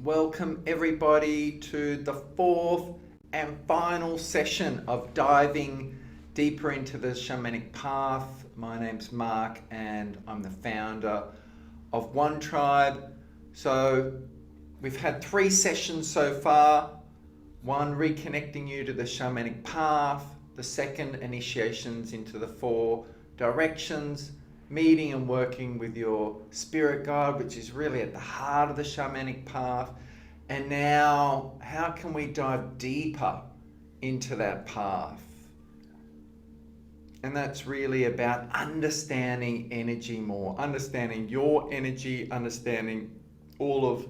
Welcome everybody to the fourth and final session of diving deeper into the shamanic path. My name's Mark and I'm the founder of One Tribe. So we've had 3 sessions so far. One, reconnecting you to the shamanic path. The second, initiations into the 4 directions. Meeting and working with your spirit guide, which is really at the heart of the shamanic path. And now, how can we dive deeper into that path? And that's really about understanding energy more, understanding your energy, understanding all of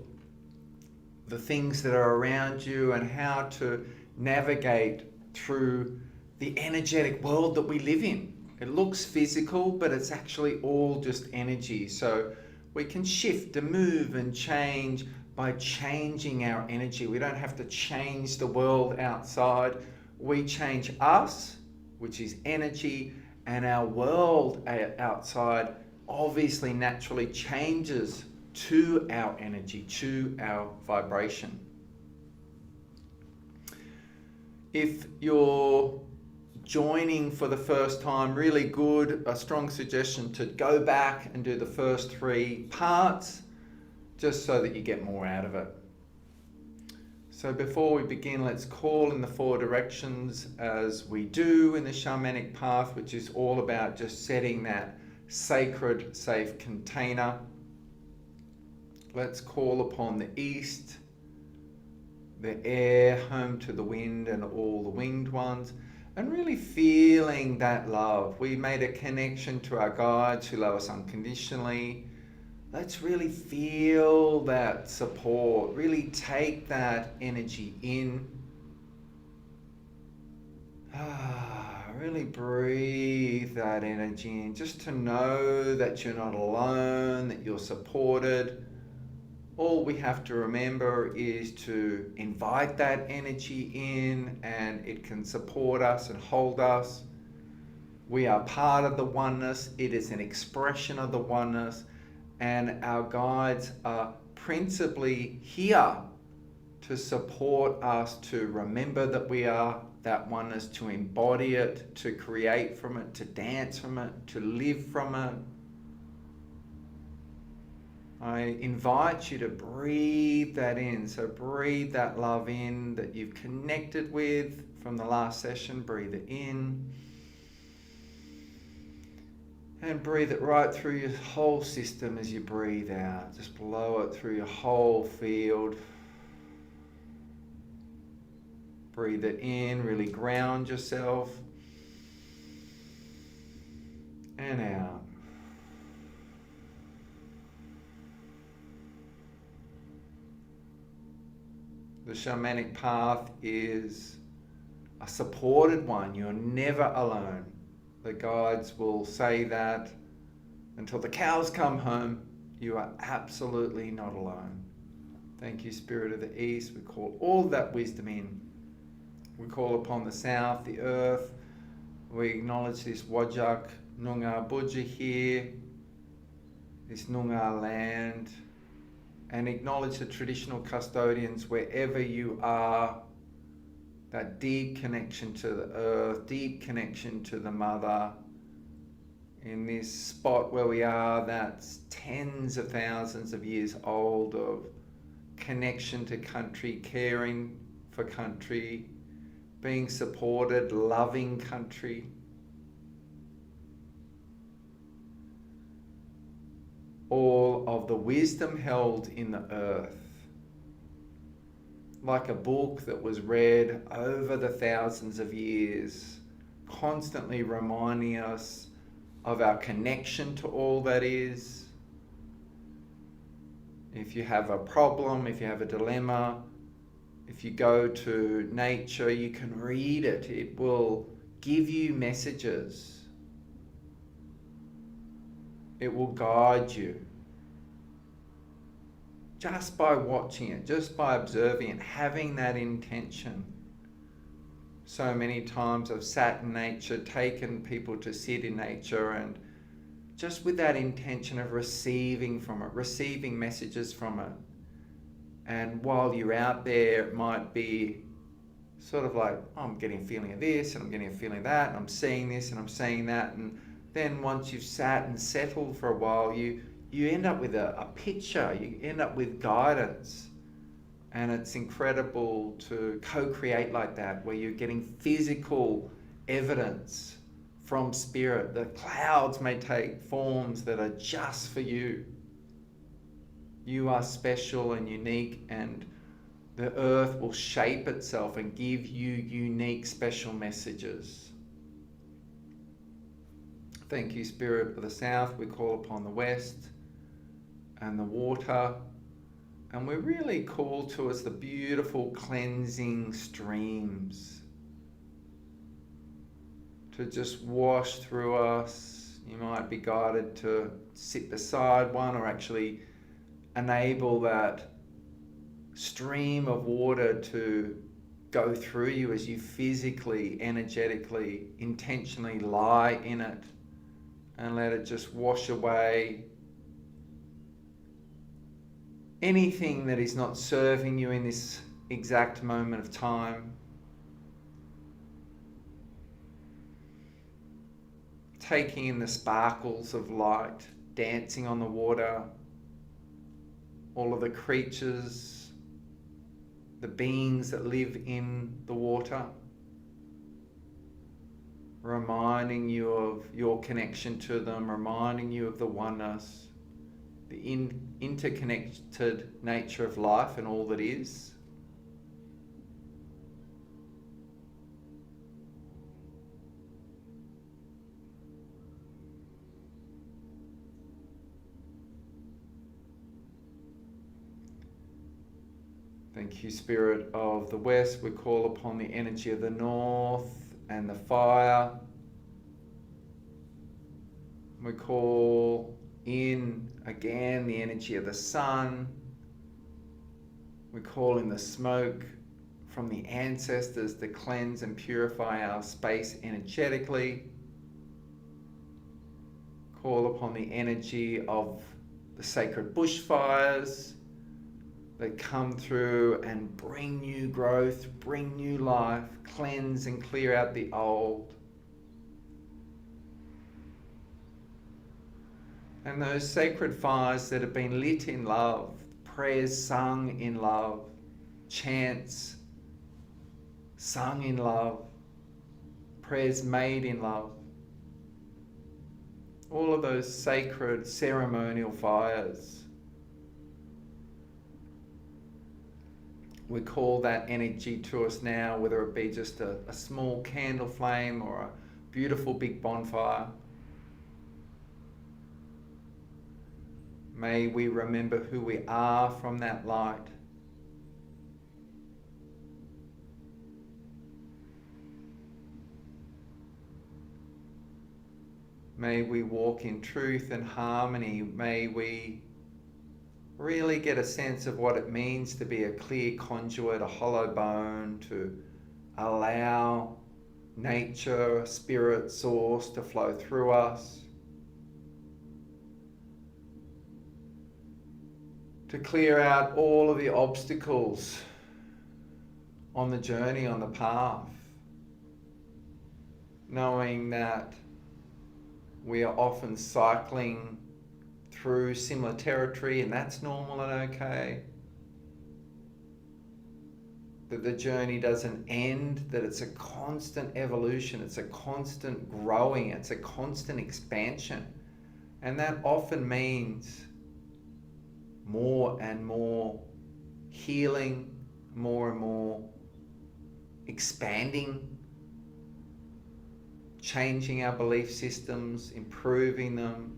the things that are around you and how to navigate through the energetic world that we live in. It looks physical, but it's actually all just energy. So we can shift and move and change by changing our energy. We don't have to change the world outside. We change us, which is energy, and our world outside obviously naturally changes to our energy, to our vibration. If you're joining for the first time, really good, a strong suggestion to go back and do the first 3 parts just so that you get more out of it. So before we begin, let's call in the 4 directions as we do in the shamanic path, which is all about just setting that sacred, safe container. Let's call upon the east, the air, home to the wind and all the winged ones. And really feeling that love. We made a connection to our guides who love us unconditionally. Let's really feel that support. Really take that energy in. Really breathe that energy in. Just to know that you're not alone, that you're supported. All we have to remember is to invite that energy in, and it can support us and hold us. We are part of the oneness. It is an expression of the oneness, and our guides are principally here to support us to remember that we are that oneness, to embody it, to create from it, to dance from it, to live from it. I invite you to breathe that in. So breathe that love in that you've connected with from the last session. Breathe it in. And breathe it right through your whole system as you breathe out. Just blow it through your whole field. Breathe it in. Really ground yourself. And out. The shamanic path is a supported one. You're never alone. The guides will say that until the cows come home, you are absolutely not alone. Thank you, Spirit of the East. We call all that wisdom in. We call upon the south, the earth. We acknowledge this Wajak Noongar Budja here, this Noongar land, and acknowledge the traditional custodians wherever you are, that deep connection to the earth, deep connection to the mother. In this spot where we are, that's tens of thousands of years old of connection to country, caring for country, being supported, loving country. All of the wisdom held in the earth, like a book that was read over the thousands of years, constantly reminding us of our connection to all that is. If you have a problem, if you have a dilemma, if you go to nature, you can read it. It will give you messages. It will guide you. Just by watching it, just by observing it, having that intention. So many times I've sat in nature, taken people to sit in nature, and just with that intention of receiving from it, receiving messages from it, And while you're out there, it might be sort of like, oh, I'm getting a feeling of this and I'm getting a feeling of that and I'm seeing this and I'm seeing that. And then once you've sat and settled for a while, you end up with a picture, you end up with guidance. And it's incredible to co-create like that, where you're getting physical evidence from spirit. The clouds may take forms that are just for you. You are special and unique, and the earth will shape itself and give you unique, special messages. Thank you, Spirit of the South. We call upon the West and the water. And we're really called to as the beautiful cleansing streams to just wash through us. You might be guided to sit beside one, or actually enable that stream of water to go through you as you physically, energetically, intentionally lie in it, and let it just wash away anything that is not serving you in this exact moment of time. Taking in the sparkles of light, dancing on the water, all of the creatures, the beings that live in the water, reminding you of your connection to them, reminding you of the oneness, the interconnected nature of life and all that is. Thank you, Spirit of the West. We call upon the energy of the North and the fire. We call in again the energy of the sun. We call in the smoke from the ancestors to cleanse and purify our space energetically. Call upon the energy of the sacred bushfires that come through and bring new growth, bring new life, cleanse and clear out the old. And those sacred fires that have been lit in love, prayers sung in love, chants sung in love, prayers made in love. All of those sacred ceremonial fires. We call that energy to us now, whether it be just a small candle flame or a beautiful big bonfire. May we remember who we are from that light. May we walk in truth and harmony. May we really get a sense of what it means to be a clear conduit, a hollow bone, to allow nature, spirit, source to flow through us. To clear out all of the obstacles on the journey, on the path, knowing that we are often cycling through similar territory, and that's normal and okay. That the journey doesn't end, that it's a constant evolution, it's a constant growing, it's a constant expansion. And that often means more and more healing, more and more expanding, changing our belief systems, improving them,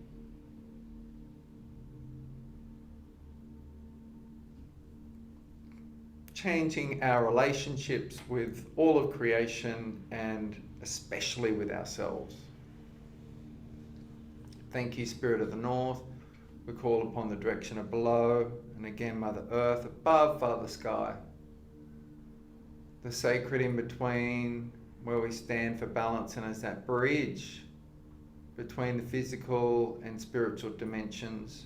changing our relationships with all of creation and especially with ourselves. Thank you, Spirit of the North. We call upon the direction of below, and again Mother Earth, above Father Sky. The sacred in between, where we stand for balance and as that bridge between the physical and spiritual dimensions.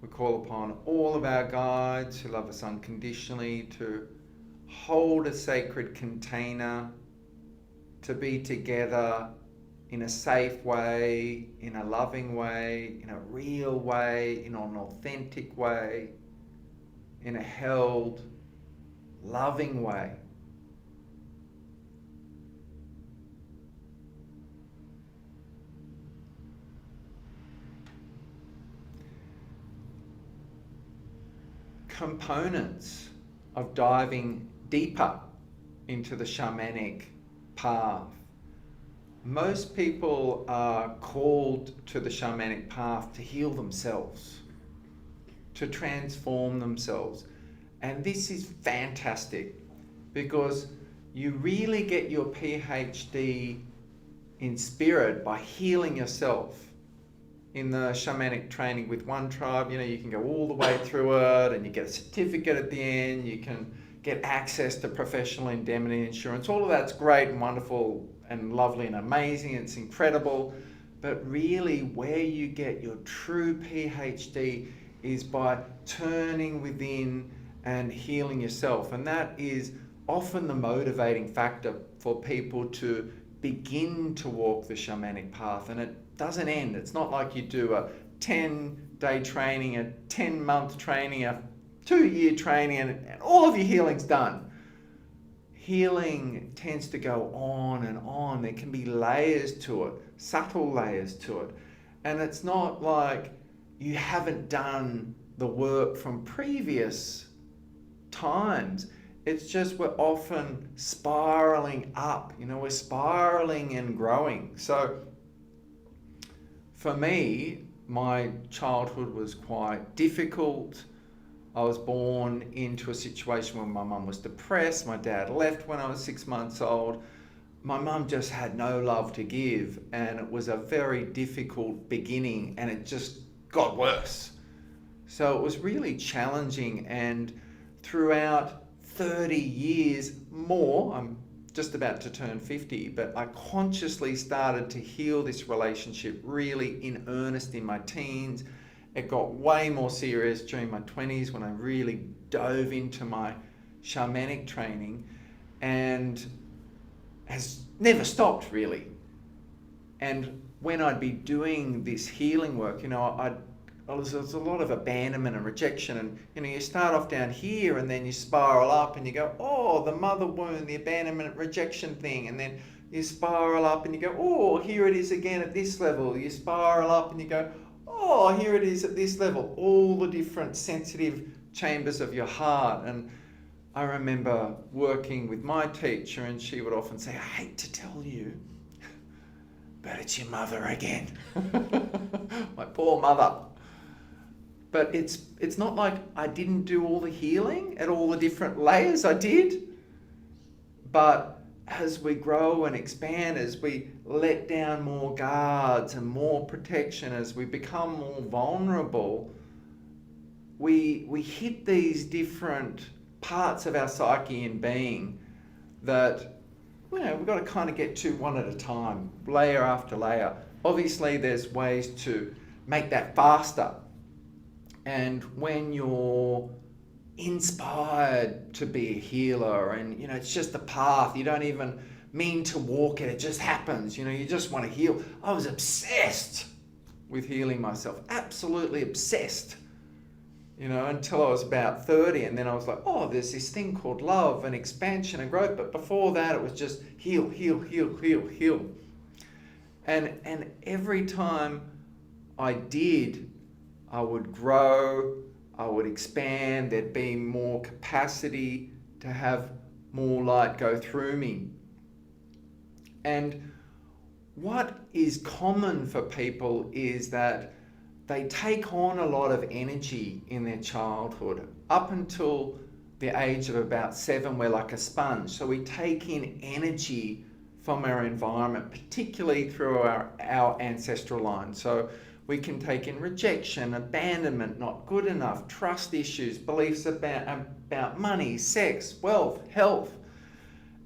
We call upon all of our guides who love us unconditionally to hold a sacred container, to be together in a safe way, in a loving way, in a real way, in an authentic way, in a held, loving way. Components of diving deeper into the shamanic path. Most people are called to the shamanic path to heal themselves, to transform themselves. And this is fantastic because you really get your PhD in spirit by healing yourself. In the shamanic training with one tribe, you can go all the way through it and you get a certificate at the end, you can get access to professional indemnity insurance. All of that's great and wonderful and lovely and amazing. It's incredible. But really where you get your true PhD is by turning within and healing yourself. And that is often the motivating factor for people to begin to walk the shamanic path. And it doesn't end. It's not like you do a 10-day training, a 10-month training, a 2-year training, and all of your healing's done. Healing tends to go on and on. There can be layers to it, subtle layers to it. And it's not like you haven't done the work from previous times. It's just we're often spiraling up, we're spiraling and growing. So for me, my childhood was quite difficult. I was born into a situation where my mum was depressed. My dad left when I was 6 months old. My mum just had no love to give, and it was a very difficult beginning, and it just got worse. So it was really challenging, and throughout 30 years more, I'm just about to turn 50, but I consciously started to heal this relationship really in earnest in my teens. It got way more serious during my 20s when I really dove into my shamanic training, and has never stopped really. And when I'd be doing this healing work, there's a lot of abandonment and rejection, and you start off down here and then you spiral up and you go, oh, the mother wound, the abandonment rejection thing, and then you spiral up and you go, oh, here it is again at this level. You spiral up and you go, oh, here it is at this level. All the different sensitive chambers of your heart. And I remember working with my teacher, and she would often say, I hate to tell you, but it's your mother again. My poor mother. But it's not like I didn't do all the healing at all the different layers. I did. But as we grow and expand, as we let down more guards and more protection, as we become more vulnerable, we hit these different parts of our psyche and being that, we've got to kind of get to one at a time, layer after layer. Obviously, there's ways to make that faster. And when you're inspired to be a healer and, it's just the path, you don't even mean to walk it, it just happens, you just want to heal. I was obsessed with healing myself, absolutely obsessed, until I was about 30. And then I was like, oh, there's this thing called love and expansion and growth. But before that, it was just heal, heal, heal, heal, heal. And every time I did, I would grow, I would expand, there'd be more capacity to have more light go through me. And what is common for people is that they take on a lot of energy in their childhood. Up until the age of about 7, we're like a sponge. So we take in energy from our environment, particularly through our ancestral line. So we can take in rejection, abandonment, not good enough, trust issues, beliefs about money, sex, wealth, health.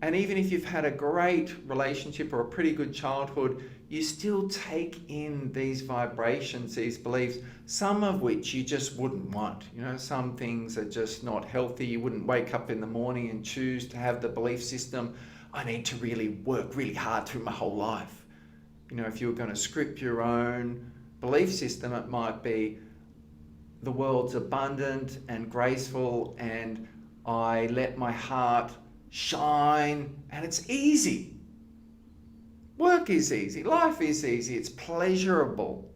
And even if you've had a great relationship or a pretty good childhood, you still take in these vibrations, these beliefs, some of which you just wouldn't want. You know, some things are just not healthy. You wouldn't wake up in the morning and choose to have the belief system, I need to really work really hard through my whole life. You know, if you were going to script your own belief system, it might be the world's abundant and graceful and I let my heart shine and it's easy. Work is easy, life is easy, it's pleasurable.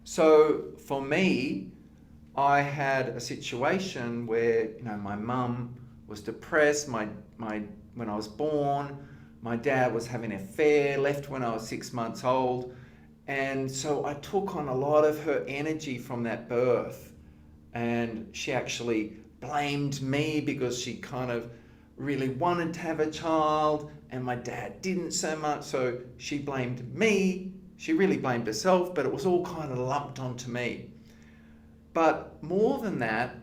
So for me, I had a situation where, you know, my mum was depressed, when I was born, my dad was having an affair, left when I was 6 months old, and so I took on a lot of her energy from that birth, and she actually blamed me because she kind of really wanted to have a child and my dad didn't so much, so she blamed me. She really blamed herself, but it was all kind of lumped onto me. But more than that,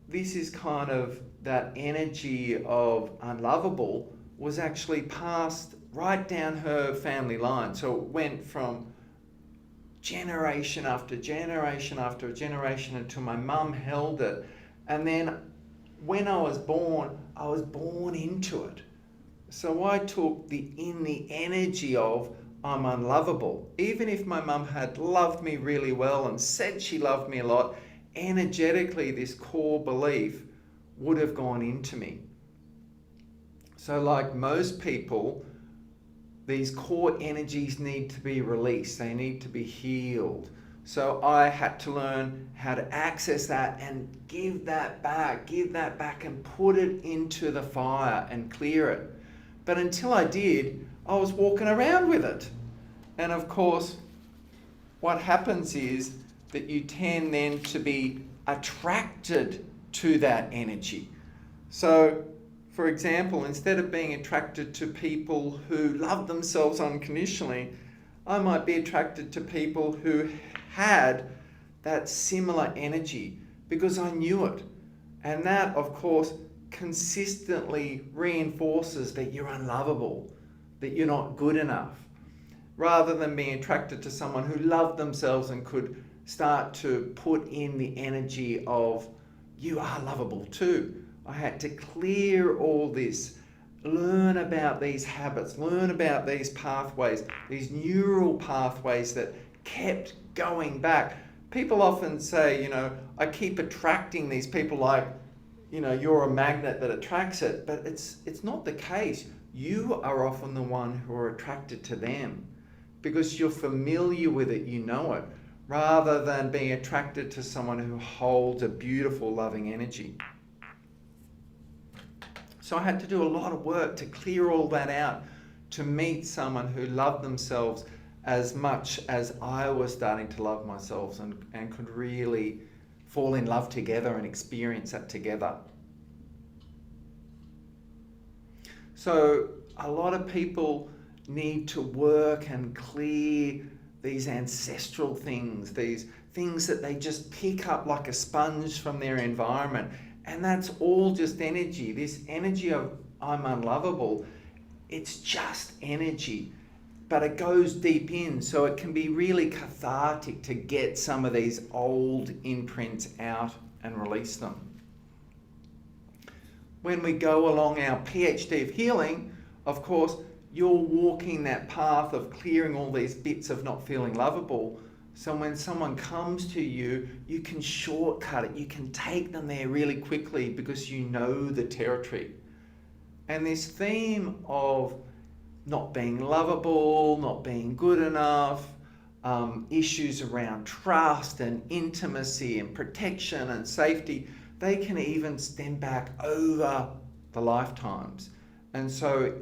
this is kind of that energy of unlovable was actually passed right down her family line. So it went from generation after generation after generation until my mum held it. And then when I was born into it. So I took the energy of I'm unlovable. Even if my mum had loved me really well and said she loved me a lot, energetically this core belief would have gone into me. So like most people, these core energies need to be released. They need to be healed. So I had to learn how to access that and give that back and put it into the fire and clear it. But until I did, I was walking around with it. And of course, what happens is that you tend then to be attracted to that energy. So, for example, instead of being attracted to people who love themselves unconditionally, I might be attracted to people who had that similar energy because I knew it. And that, of course, consistently reinforces that you're unlovable, that you're not good enough, rather than being attracted to someone who loved themselves and could start to put in the energy of you are lovable too. I had to clear all this, learn about these habits, learn about these pathways, these neural pathways that kept going back. People often say, you know, I keep attracting these people like, you know, you're a magnet that attracts it, but it's not the case. You are often the one who are attracted to them because you're familiar with it, you know it, rather than being attracted to someone who holds a beautiful, loving energy. So I had to do a lot of work to clear all that out, to meet someone who loved themselves as much as I was starting to love myself and could really fall in love together and experience that together. So a lot of people need to work and clear these ancestral things, these things that they just pick up like a sponge from their environment. And that's all just energy. This energy of I'm unlovable, it's just energy, but it goes deep in. So it can be really cathartic to get some of these old imprints out and release them. When we go along our PhD of healing, of course, you're walking that path of clearing all these bits of not feeling lovable. So when someone comes to you, you can shortcut it. You can take them there really quickly because you know the territory. And this theme of not being lovable, not being good enough, issues around trust and intimacy and protection and safety, they can even stem back over the lifetimes. And so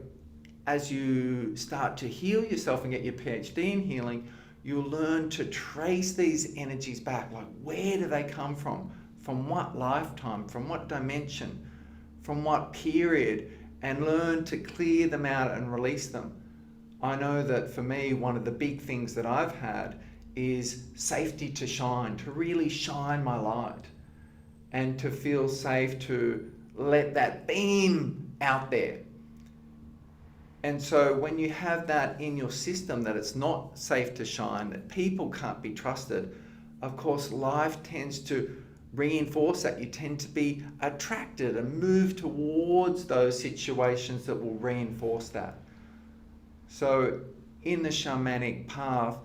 as you start to heal yourself and get your PhD in healing, you'll learn to trace these energies back. Like, where do they come from? From what lifetime? From what dimension? From what period? And learn to clear them out and release them. I know that for me, one of the big things that I've had is safety to shine, to really shine my light and to feel safe to let that beam out there. And so when you have that in your system, that it's not safe to shine, that people can't be trusted, of course, life tends to reinforce that. You tend to be attracted and move towards those situations that will reinforce that. So in the shamanic path,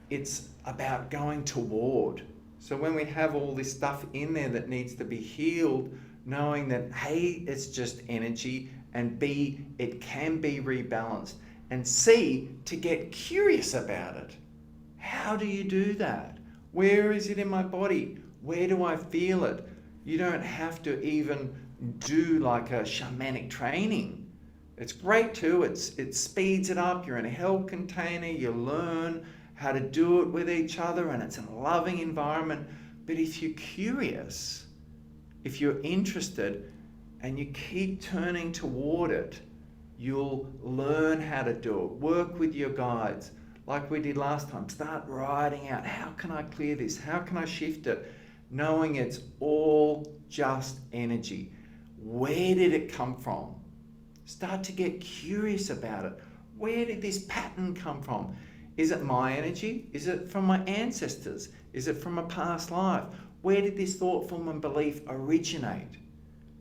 it's about going toward. So when we have all this stuff in there that needs to be healed, knowing that A, it's just energy, and B, it can be rebalanced, and C, to get curious about it. How do you do that? Where is it in my body? Where do I feel it? You don't have to even do like a shamanic training. It's great too. It speeds it up. You're in a held container. You learn how to do it with each other, and it's a loving environment. But if you're curious, if you're interested, and you keep turning toward it, you'll learn how to do it. Work with your guides, like we did last time. Start writing out, how can I clear this? How can I shift it? Knowing it's all just energy. Where did it come from? Start to get curious about it. Where did this pattern come from? Is it my energy? Is it from my ancestors? Is it from a past life? Where did this thought form and belief originate?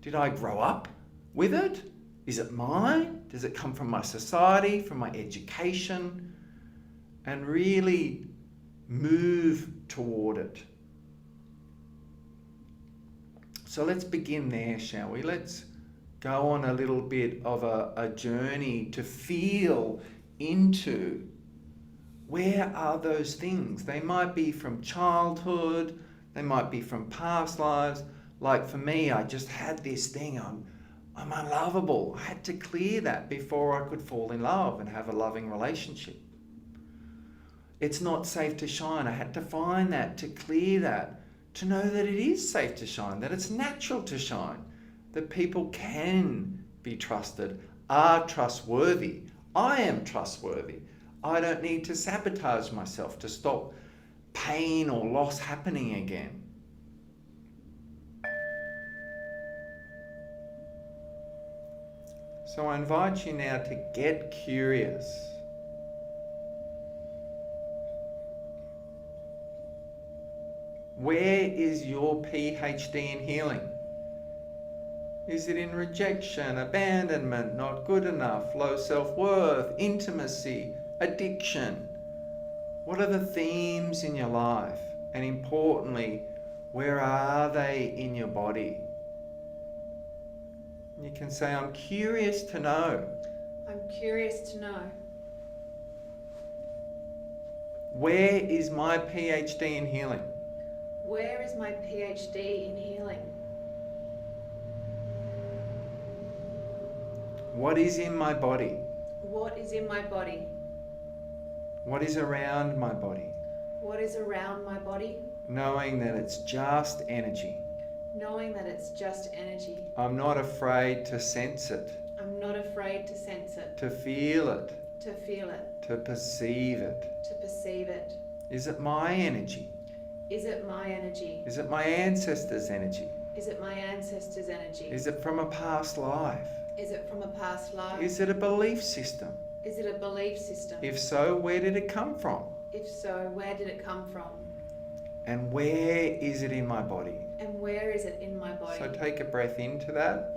Did I grow up with it? Is it mine? Does it come from my society, from my education? And really move toward it. So let's begin there, shall we? Let's go on a little bit of a journey to feel into where are those things. They might be from childhood, they might be from past lives. Like for me, I just had this thing, I'm unlovable. I had to clear that before I could fall in love and have a loving relationship. It's not safe to shine. I had to find that, to clear that, to know that it is safe to shine, that it's natural to shine, that people can be trusted, are trustworthy. I am trustworthy. I don't need to sabotage myself to stop pain or loss happening again. So I invite you now to get curious. Where is your PhD in healing? Is it in rejection, abandonment, not good enough, low self-worth, intimacy, addiction? What are the themes in your life? And importantly, where are they in your body? You can say, I'm curious to know. I'm curious to know. Where is my PhD in healing? Where is my PhD in healing? What is in my body? What is in my body? What is around my body? What is around my body? Knowing that it's just energy. Knowing that it's just energy. I'm not afraid to sense it. I'm not afraid to sense it. To feel it. To feel it. To perceive it. To perceive it. Is it my energy? Is it my energy? Is it my ancestors' energy? Is it my ancestors' energy? Is it from a past life? Is it from a past life? Is it a belief system? Is it a belief system? If so, where did it come from? If so, where did it come from? And where is it in my body? And where is it in my body? So take a breath into that.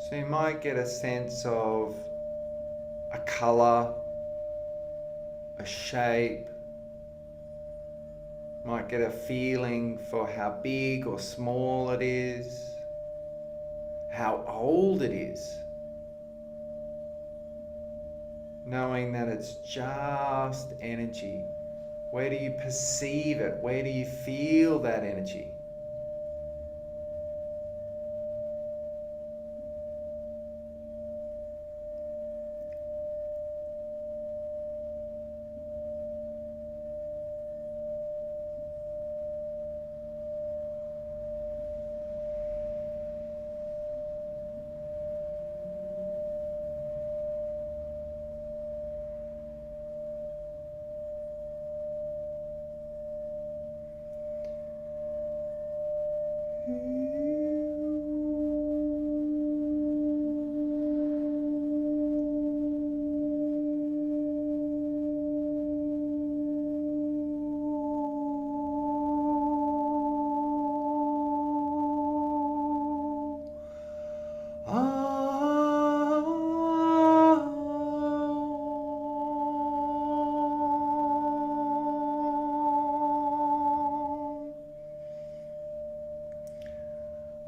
So you might get a sense of a colour, a shape, might get a feeling for how big or small it is, how old it is, knowing that it's just energy. Where do you perceive it? Where do you feel that energy?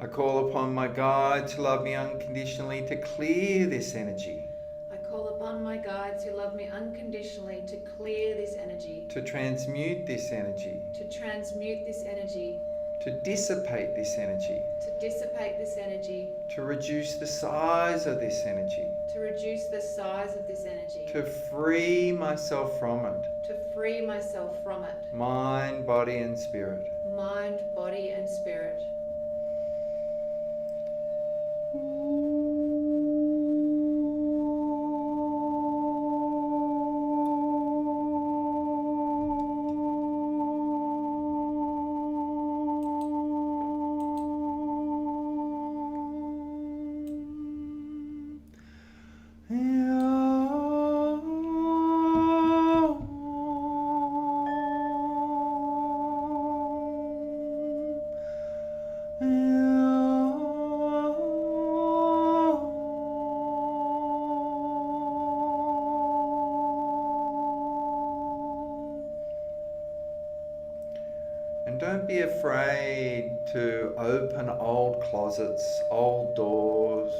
I call upon my guides who love me unconditionally to clear this energy, I call upon my guides who love me unconditionally to clear this energy, to transmute this energy, to transmute this energy, to dissipate this energy, to dissipate this energy, to reduce the size of this energy, to reduce the size of this energy, to free myself from it, to free myself from it, mind, body and spirit. mind, body and spirit. And don't be afraid to open old closets, old doors,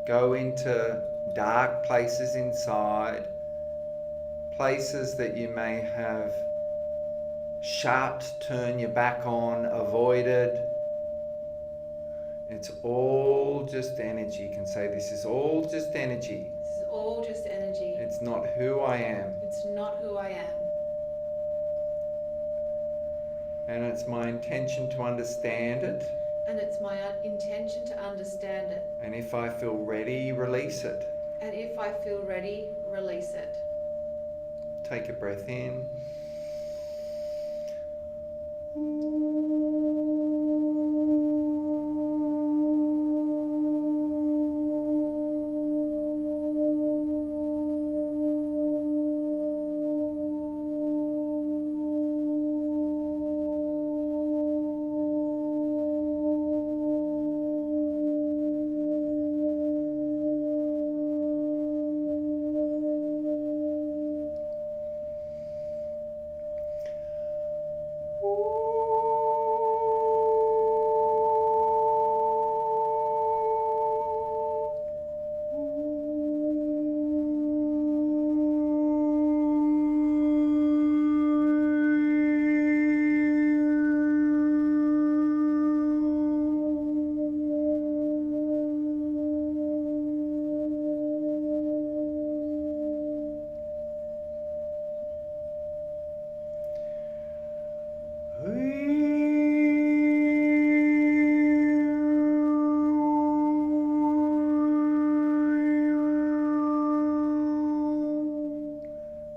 go into dark places inside, places that you may have shut, turn your back on, avoided. It's all just energy. You can say, this is all just energy. This is all just energy. It's not who I am. It's not who I am. And it's my intention to understand it. And it's my intention to understand it. And if I feel ready, release it. And if I feel ready, release it. Take a breath in.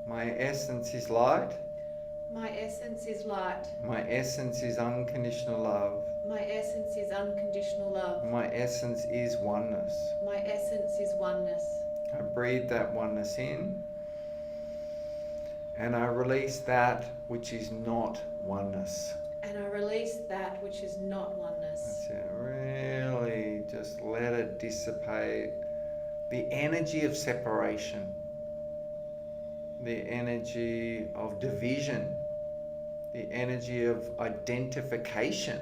My essence is light. My essence is light. My essence is unconditional love. My essence is unconditional love. My essence is oneness. My essence is oneness. I breathe that oneness in, and I release that which is not oneness. And I release that which is not oneness. That's it. Really just let it dissipate. The energy of separation, the energy of division, the energy of identification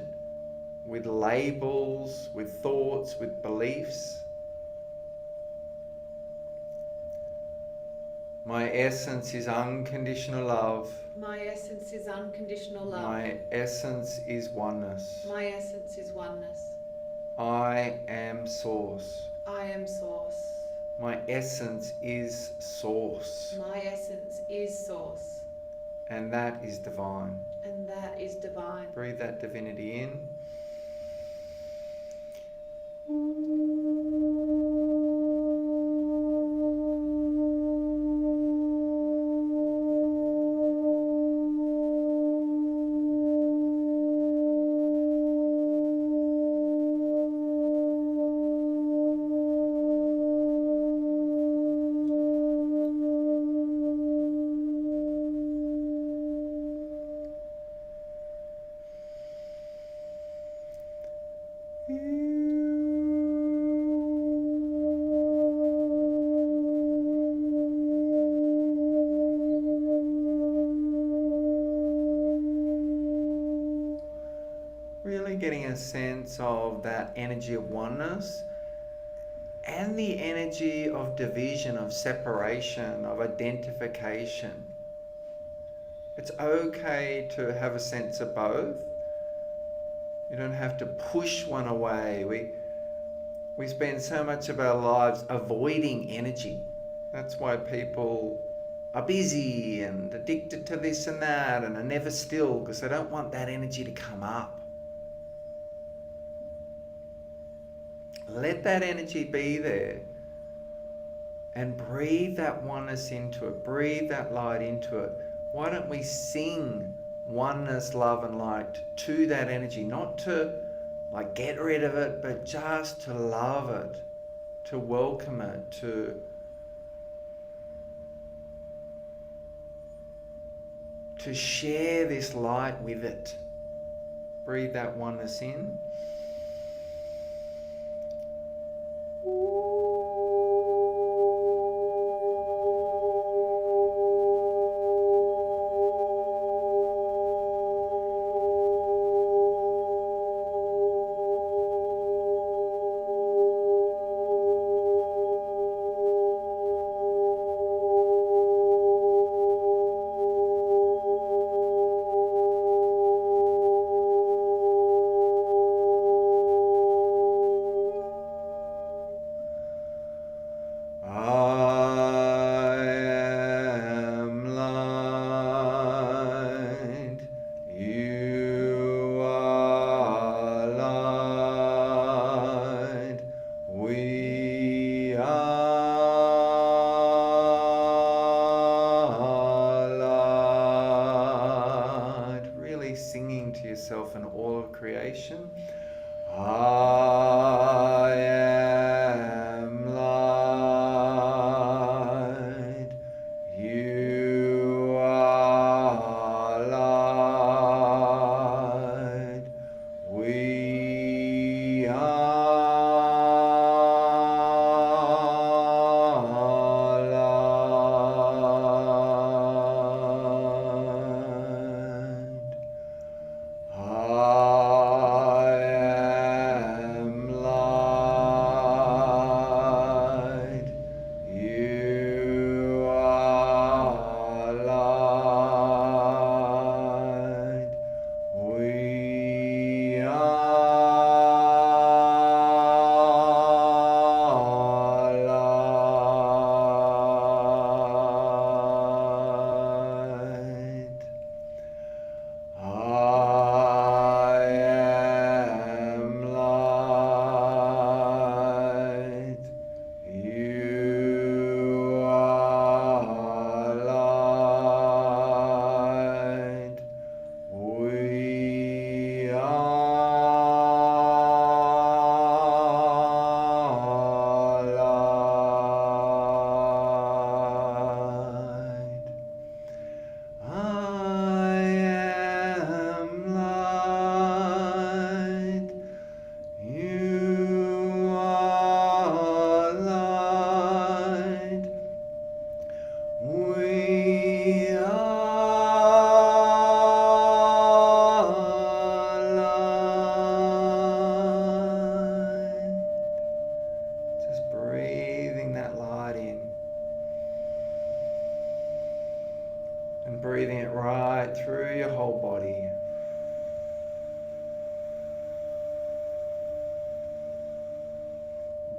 with labels, with thoughts, with beliefs. My essence is unconditional love. My essence is unconditional love. My essence is oneness. My essence is oneness. I am source. I am source. My essence is source. My essence is source. And that is divine. And that is divine. Breathe that divinity in. really getting a sense of that energy of oneness and the energy of division, of separation, of identification. It's okay to have a sense of both. You don't have to push one away. We spend so much of our lives avoiding energy. That's why people are busy and addicted to this and that and are never still, because they don't want that energy to come up. Let that energy be there and breathe that oneness into it. Breathe that light into it. Why don't we sing oneness, love and light to that energy? Not to like get rid of it, but just to love it, to welcome it, to share this light with it. Breathe that oneness in. And all of creation. I am light. You are light. We are light. I am light. You are light. We are light. I am light. You are light. We are light. I am light. You are light. We are light. Just breathing that light in. And breathing it right through your whole body.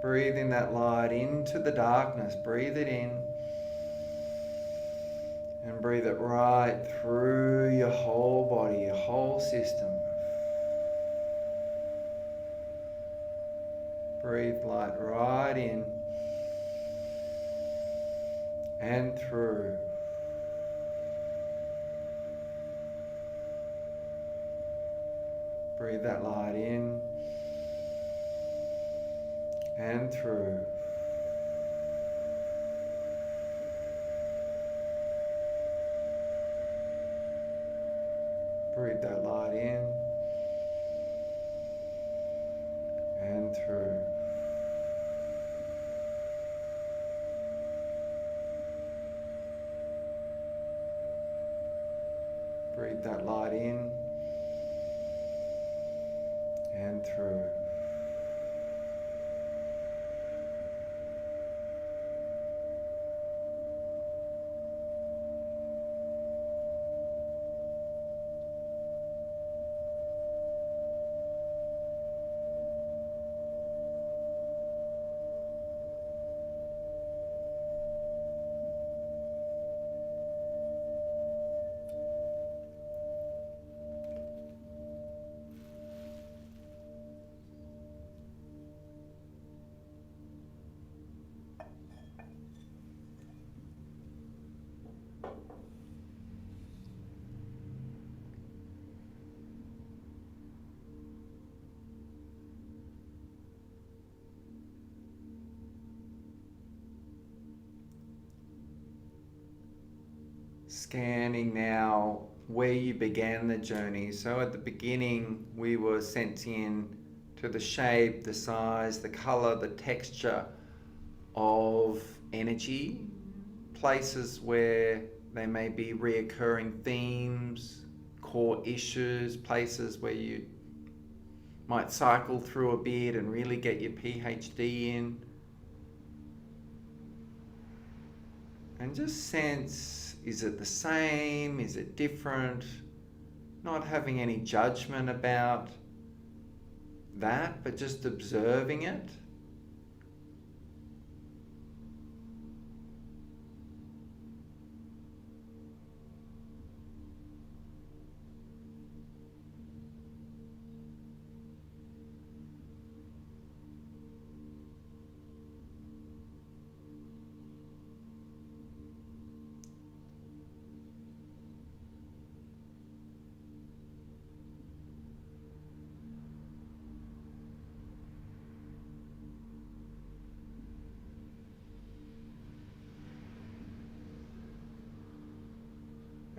Breathing that light into the darkness. Breathe it in. And breathe it right through your whole body, your whole system. Breathe light right in and through. Breathe that light in and through. Breathe that light in and through. Breathe that light in and through. Scanning now where you began the journey. So at the beginning, we were sensing to the shape, the size, the color, the texture of energy, places where there may be reoccurring themes, core issues, places where you might cycle through a bit and really get your PhD in. And just sense, is it the same? Is it different? Not having any judgment about that, but just observing it.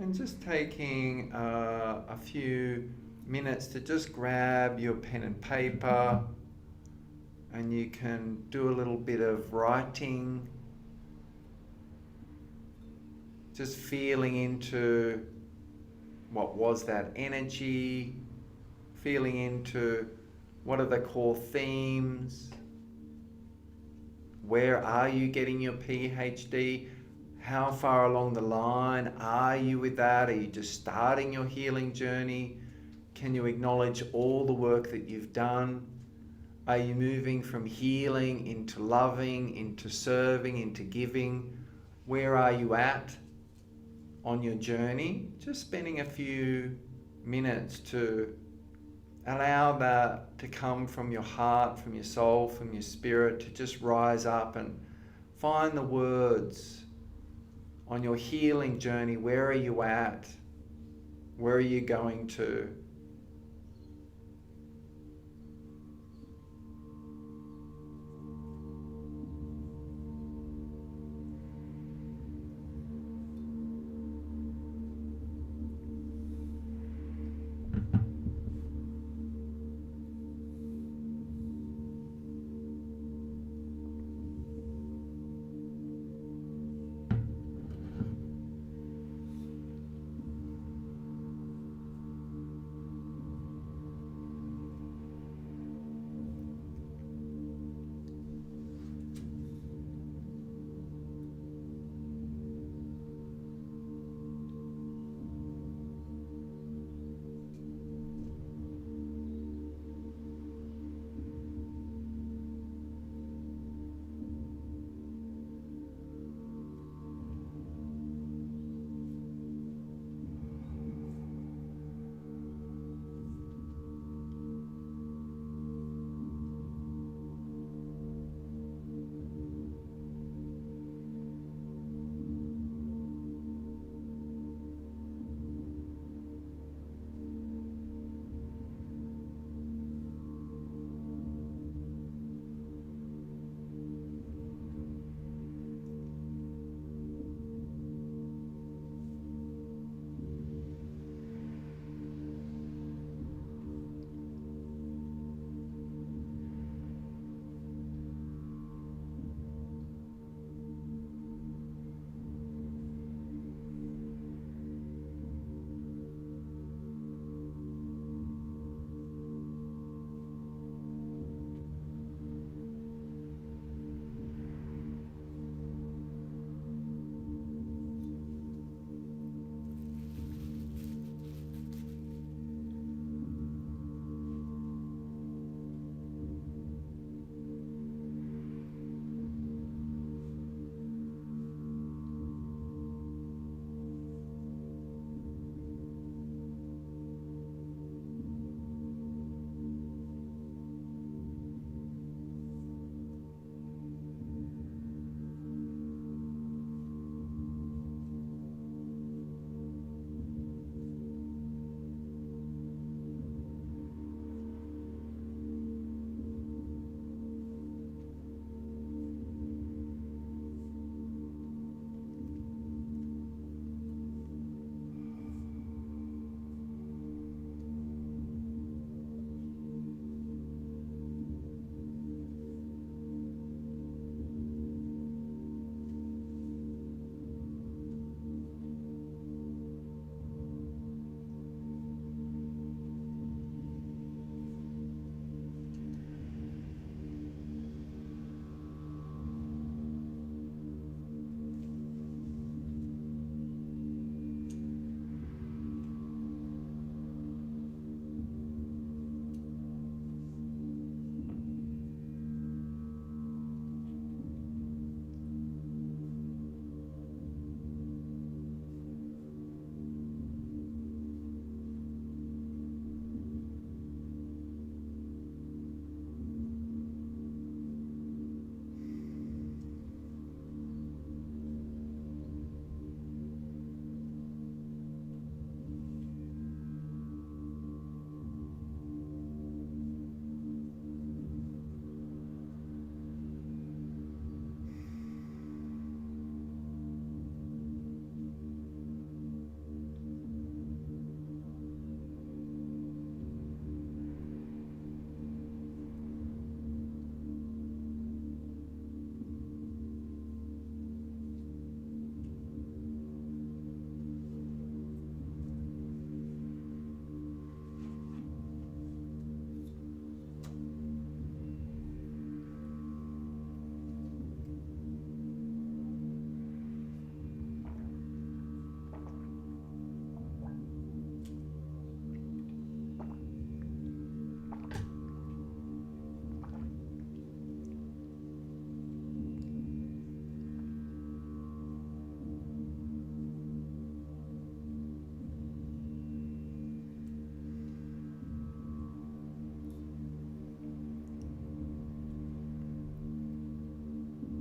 And just taking a few minutes to just grab your pen and paper, and you can do a little bit of writing, just feeling into what was that energy, feeling into what are the core themes, where are you getting your PhD? How far along the line are you with that? Are you just starting your healing journey? Can you acknowledge all the work that you've done? Are you moving from healing into loving, into serving, into giving? Where are you at on your journey? Just spending a few minutes to allow that to come from your heart, from your soul, from your spirit, to just rise up and find the words on your healing journey. Where are you at? Where are you going to?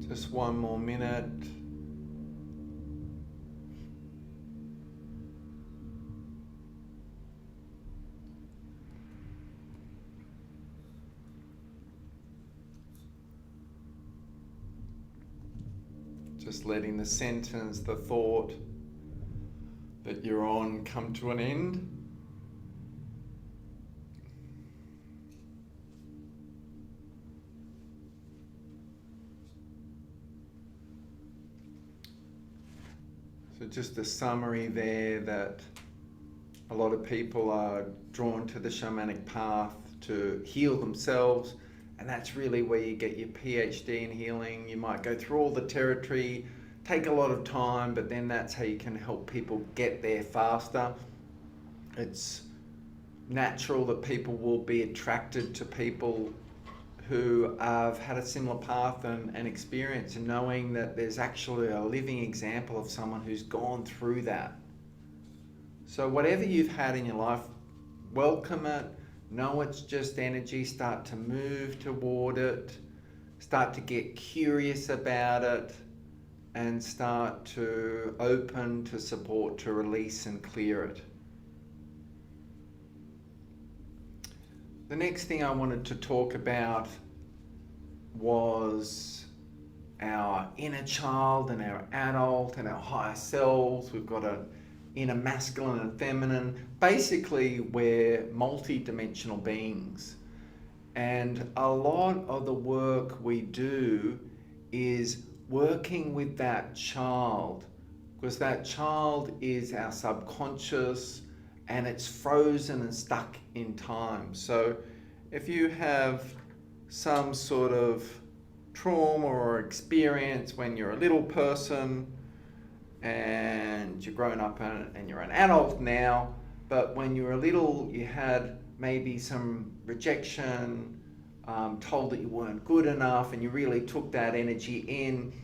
Just one more minute. Just letting the sentence, the thought that you're on come to an end. So just a summary there that a lot of people are drawn to the shamanic path to heal themselves, and that's really where you get your PhD in healing. You might go through all the territory, take a lot of time, but then that's how you can help people get there faster. It's natural that people will be attracted to people who have had a similar path and experience, and knowing that there's actually a living example of someone who's gone through that. So whatever you've had in your life, welcome it, know it's just energy, start to move toward it, start to get curious about it, and start to open to support, to release and clear it. The next thing I wanted to talk about was our inner child and our adult and our higher selves. We've got an inner masculine and feminine. Basically, we're multi-dimensional beings. And a lot of the work we do is working with that child, because that child is our subconscious, and it's frozen and stuck in time. So if you have some sort of trauma or experience when you're a little person and you're grown up and you're an adult now, but when you were little you had maybe some rejection, told that you weren't good enough, and you really took that energy in,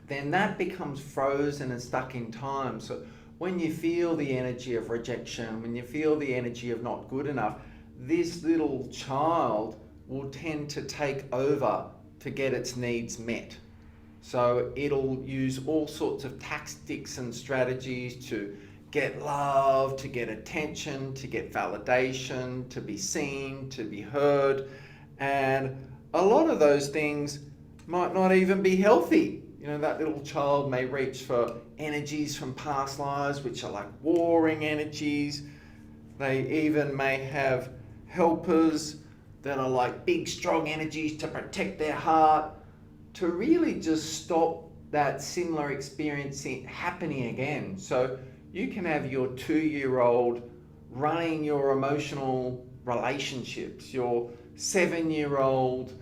then that becomes frozen and stuck in time. So when you feel the energy of rejection, when you feel the energy of not good enough, this little child will tend to take over to get its needs met. So it'll use all sorts of tactics and strategies to get love, to get attention, to get validation, to be seen, to be heard. And a lot of those things might not even be healthy. You know, that little child may reach for energies from past lives, which are like warring energies. They even may have helpers that are like big, strong energies to protect their heart, to really just stop that similar experience happening again. So you can have your 2-year-old running your emotional relationships, your 7-year-old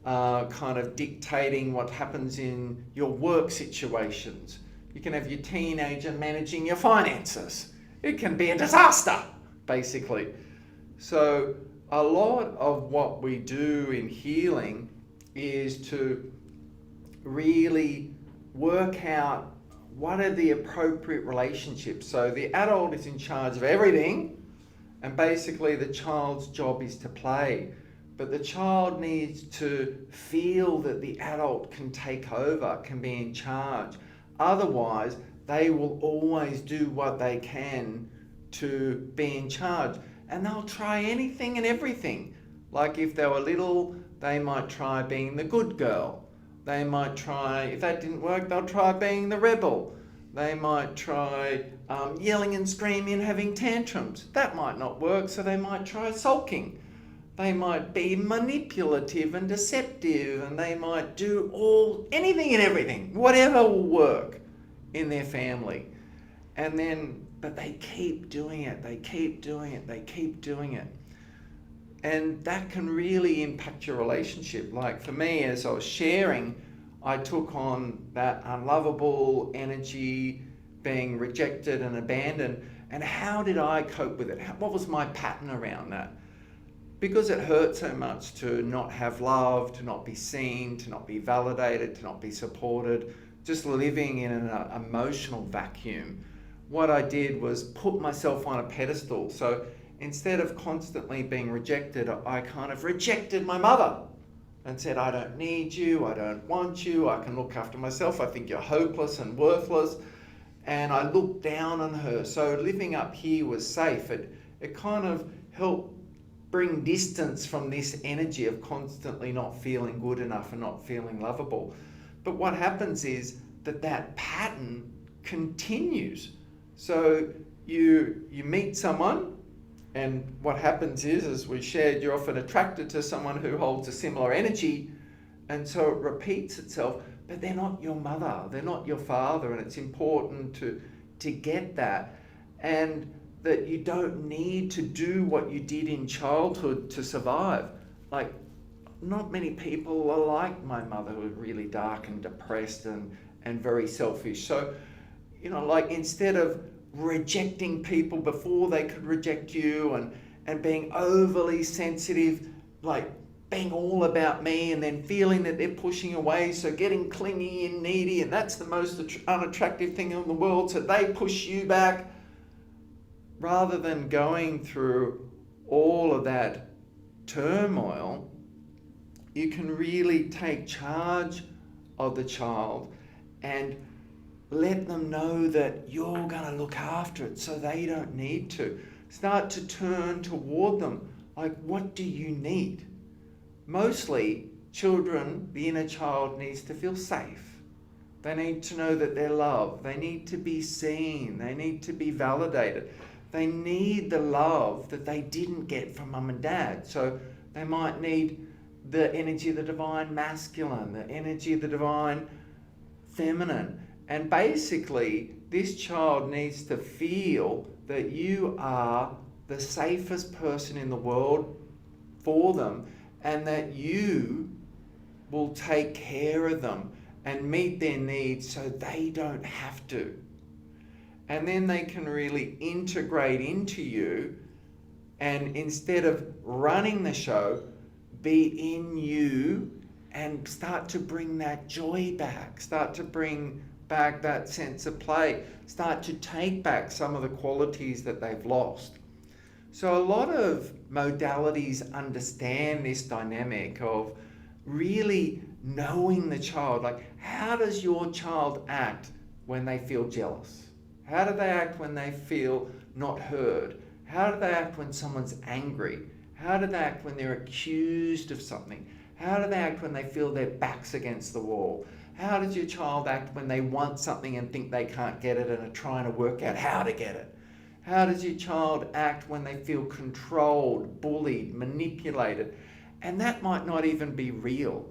kind of dictating what happens in your work situations. You can have your teenager managing your finances. It can be a disaster, basically. So a lot of what we do in healing is to really work out what are the appropriate relationships. So the adult is in charge of everything, and basically the child's job is to play. But the child needs to feel that the adult can take over, can be in charge. Otherwise, they will always do what they can to be in charge. And they'll try anything and everything. Like if they were little, they might try being the good girl. They might try, if that didn't work, they'll try being the rebel. They might try yelling and screaming and having tantrums. That might not work, so they might try sulking. They might be manipulative and deceptive, and they might do anything and everything, whatever will work in their family. And then, but they keep doing it, they keep doing it, they keep doing it. And that can really impact your relationship. Like for me, as I was sharing, I took on that unlovable energy, being rejected and abandoned. And how did I cope with it? What was my pattern around that? Because it hurt so much to not have love, to not be seen, to not be validated, to not be supported, just living in an emotional vacuum. What I did was put myself on a pedestal. So instead of constantly being rejected, I kind of rejected my mother. and said, I don't need you, I don't want you, I can look after myself, I think you're hopeless and worthless. And I looked down on her. So living up here was safe. It kind of helped bring distance from this energy of constantly not feeling good enough and not feeling lovable. But what happens is that pattern continues. So you meet someone, and what happens is, as we shared, you're often attracted to someone who holds a similar energy, and so it repeats itself. But they're not your mother, they're not your father, and it's important to get that, and that you don't need to do what you did in childhood to survive. Like, not many people are like my mother, who was really dark and depressed and very selfish. So, like, instead of rejecting people before they could reject you and being overly sensitive, like being all about me and then feeling that they're pushing away, so getting clingy and needy, and that's the most unattractive thing in the world, so they push you back, rather than going through all of that turmoil, you can really take charge of the child and let them know that you're going to look after it so they don't need to. Start to turn toward them, like, what do you need? Mostly, children, the inner child needs to feel safe. They need to know that they're loved. They need to be seen. They need to be validated. They need the love that they didn't get from mum and dad. So they might need the energy of the divine masculine, the energy of the divine feminine. And basically, this child needs to feel that you are the safest person in the world for them, and that you will take care of them and meet their needs so they don't have to. And then they can really integrate into you, and instead of running the show, be in you and start to bring that joy back, start to bring back that sense of play, start to take back some of the qualities that they've lost. So a lot of modalities understand this dynamic of really knowing the child. Like, how does your child act when they feel jealous? How do they act when they feel not heard? How do they act when someone's angry? How do they act when they're accused of something? How do they act when they feel their back's against the wall? How does your child act when they want something and think they can't get it and are trying to work out how to get it? How does your child act when they feel controlled, bullied, manipulated? And that might not even be real.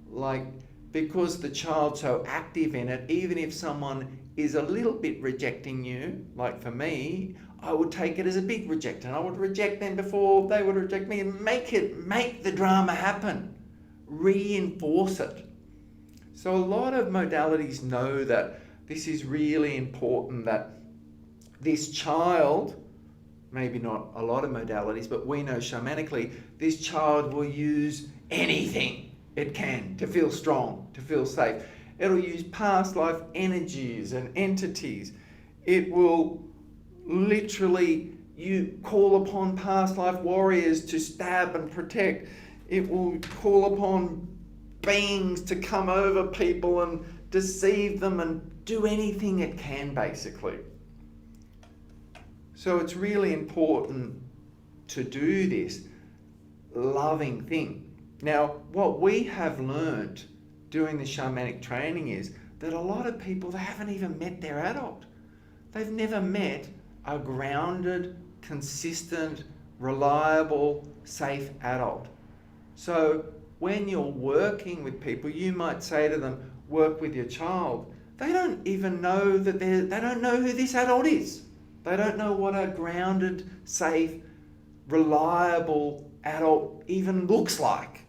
Like, because the child's so active in it, even if someone is a little bit rejecting you, like for me, I would take it as a big rejection. I would reject them before they would reject me, and make the drama happen. Reinforce it. So a lot of modalities know that this is really important, that this child, maybe not a lot of modalities, but we know shamanically, this child will use anything it can to feel strong, to feel safe. It'll use past life energies and entities. It will literally, you call upon past life warriors to stab and protect. It will call upon beings to come over people and deceive them and do anything it can, basically. So it's really important to do this loving thing. Now, what we have learned doing the shamanic training is that a lot of people, they haven't even met their adult. They've never met a grounded, consistent, reliable, safe adult. So when you're working with people, you might say to them, work with your child. They don't even know that they don't know who this adult is. They don't know what a grounded, safe, reliable adult even looks like.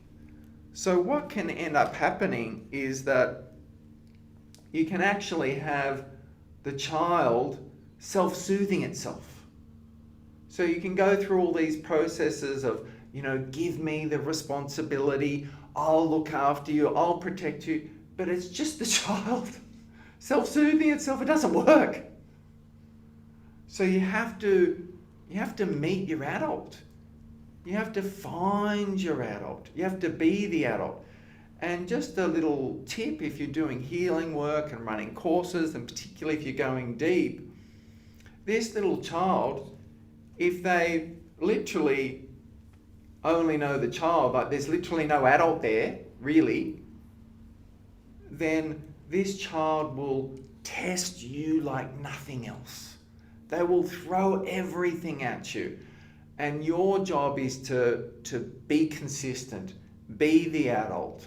So what can end up happening is that you can actually have the child self-soothing itself. So you can go through all these processes of, give me the responsibility, I'll look after you, I'll protect you, but it's just the child self-soothing itself. It doesn't work. So you have to meet your adult. You have to find your adult. You have to be the adult. And just a little tip, if you're doing healing work and running courses, and particularly if you're going deep, this little child, if they literally only know the child, like there's literally no adult there, really, then this child will test you like nothing else. They will throw everything at you. And your job is to be consistent, be the adult,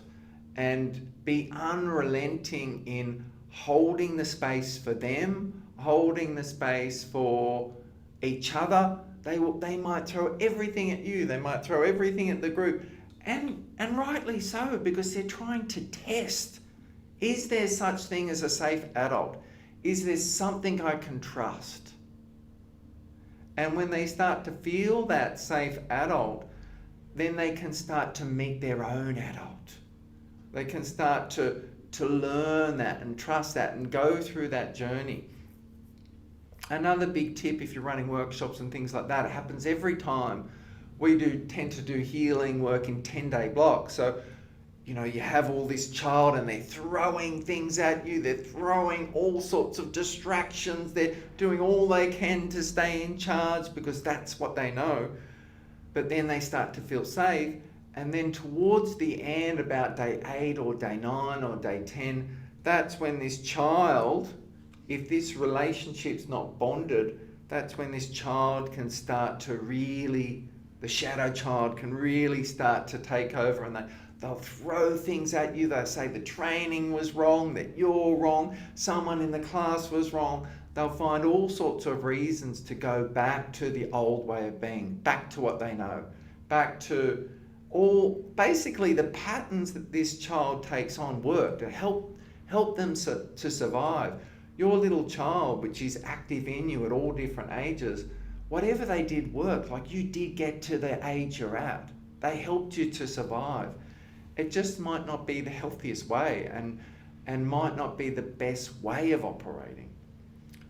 and be unrelenting in holding the space for them, holding the space for each other. They might throw everything at you. They might throw everything at the group. And rightly so, because they're trying to test. Is there such thing as a safe adult? Is there something I can trust? And when they start to feel that safe adult, then they can start to meet their own adult. They can start to learn that and trust that and go through that journey. Another big tip, if you're running workshops and things like that, it happens every time. We tend to do healing work in 10-day blocks. So, you know, you have all this child and they're throwing things at you. They're throwing all sorts of distractions. They're doing all they can to stay in charge because that's what they know. But then they start to feel safe. And then towards the end, about day 8 or day 9 or day 10, that's when this child, if this relationship's not bonded, that's when this child can start to really, the shadow child can really start to take over, and they'll throw things at you. They'll say the training was wrong, that you're wrong, someone in the class was wrong. They'll find all sorts of reasons to go back to the old way of being, back to what they know, back to all, basically the patterns that this child takes on work to help them to survive. Your little child, which is active in you at all different ages, whatever they did worked. Like, you did get to the age you're at. They helped you to survive. It just might not be the healthiest way and might not be the best way of operating.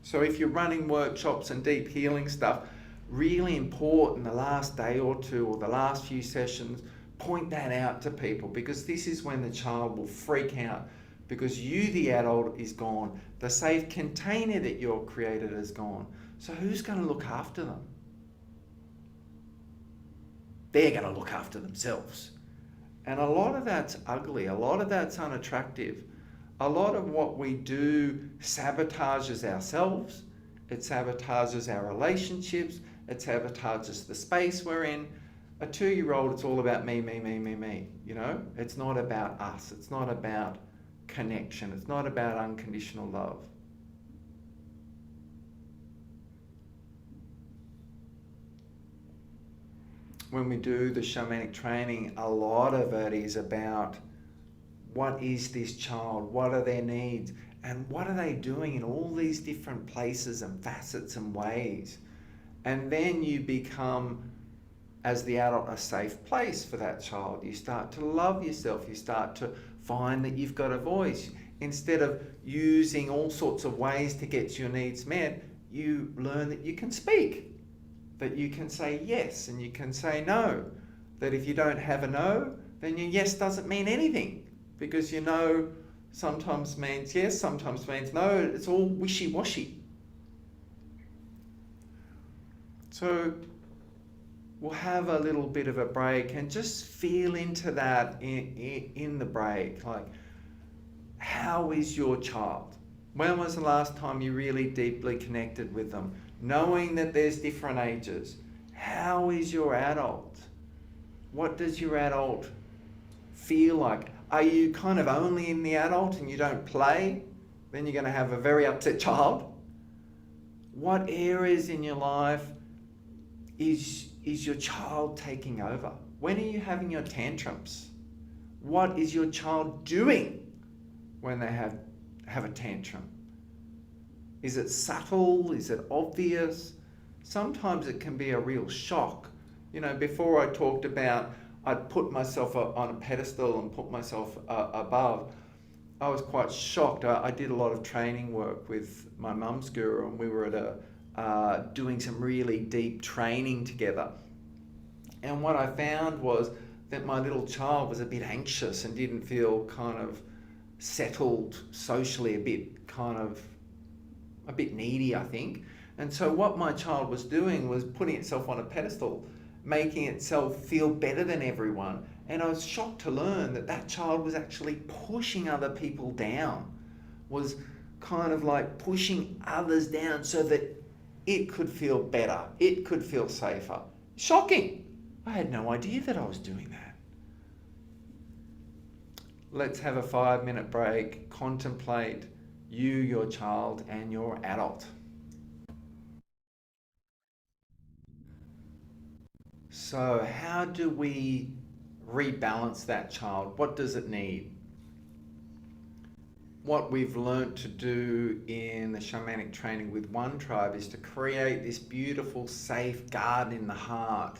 So if you're running workshops and deep healing stuff, really important the last day or two or the last few sessions, point that out to people, because this is when the child will freak out, because you, the adult, is gone. The safe container that you're created is gone. So who's going to look after them? They're going to look after themselves. And a lot of that's ugly. A lot of that's unattractive. A lot of what we do sabotages ourselves. It sabotages our relationships. It sabotages the space we're in. A 2-year-old, it's all about me, me, me, me, me. You know, it's not about us. It's not about connection. It's not about unconditional love. When we do the shamanic training, a lot of it is about what is this child, what are their needs, and what are they doing in all these different places and facets and ways. And then you become, as the adult, a safe place for that child. You start to love yourself. You start to find that you've got a voice. Instead of using all sorts of ways to get your needs met, you learn that you can speak, that you can say yes and you can say no, that if you don't have a no, then your yes doesn't mean anything, because your no sometimes means yes, sometimes means no. It's all wishy-washy. So we'll have a little bit of a break and just feel into that in the break. Like, how is your child? When was the last time you really deeply connected with them? Knowing that there's different ages. How is your adult? What does your adult feel like? Are you kind of only in the adult and you don't play? Then you're going to have a very upset child. What areas in your life is your child taking over? When are you having your tantrums? What is your child doing when they have a tantrum? Is it subtle? Is it obvious? Sometimes it can be a real shock. You know, before I talked about I'd put myself on a pedestal and put myself above, I was quite shocked. I did a lot of training work with my mum's guru, and we were at doing some really deep training together. And what I found was that my little child was a bit anxious and didn't feel kind of settled socially, a bit needy, I think. And so what my child was doing was putting itself on a pedestal, making itself feel better than everyone. And I was shocked to learn that that child was actually pushing other people down, was kind of like pushing others down so that it could feel better, it could feel safer. Shocking. I had no idea that I was doing that. Let's have a 5-minute break, contemplate you, your child, and your adult. So, how do we rebalance that child? What does it need? What we've learnt to do in the shamanic training with One Tribe is to create this beautiful, safe garden in the heart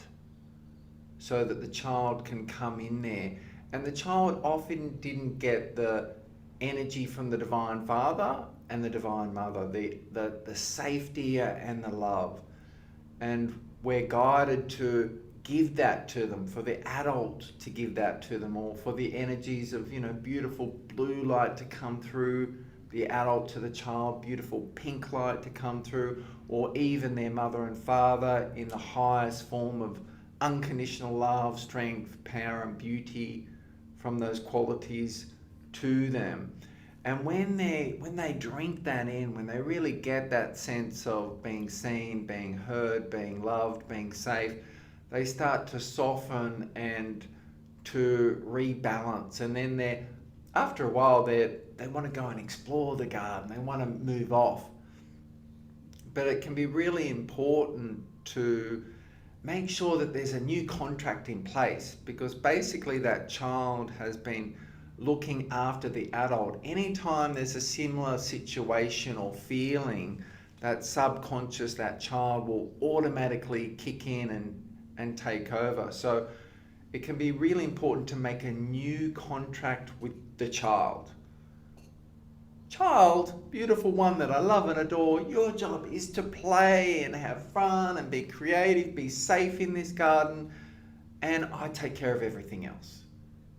so that the child can come in there. And the child often didn't get the energy from the Divine Father and the Divine Mother, the safety and the love. And we're guided to give that to them, for the adult to give that to them, or for the energies of, beautiful blue light to come through the adult to the child, beautiful pink light to come through, or even their mother and father in the highest form of unconditional love, strength, power and beauty from those qualities to them. And when they drink that in, when they really get that sense of being seen, being heard, being loved, being safe, they start to soften and to rebalance. And then after a while, they want to go and explore the garden. They want to move off. But it can be really important to make sure that there's a new contract in place, because basically that child has been looking after the adult. Anytime there's a similar situation or feeling, that subconscious, that child will automatically kick in and take over. So it can be really important to make a new contract with the child. Child, beautiful one that I love and adore, your job is to play and have fun and be creative, be safe in this garden, and I take care of everything else.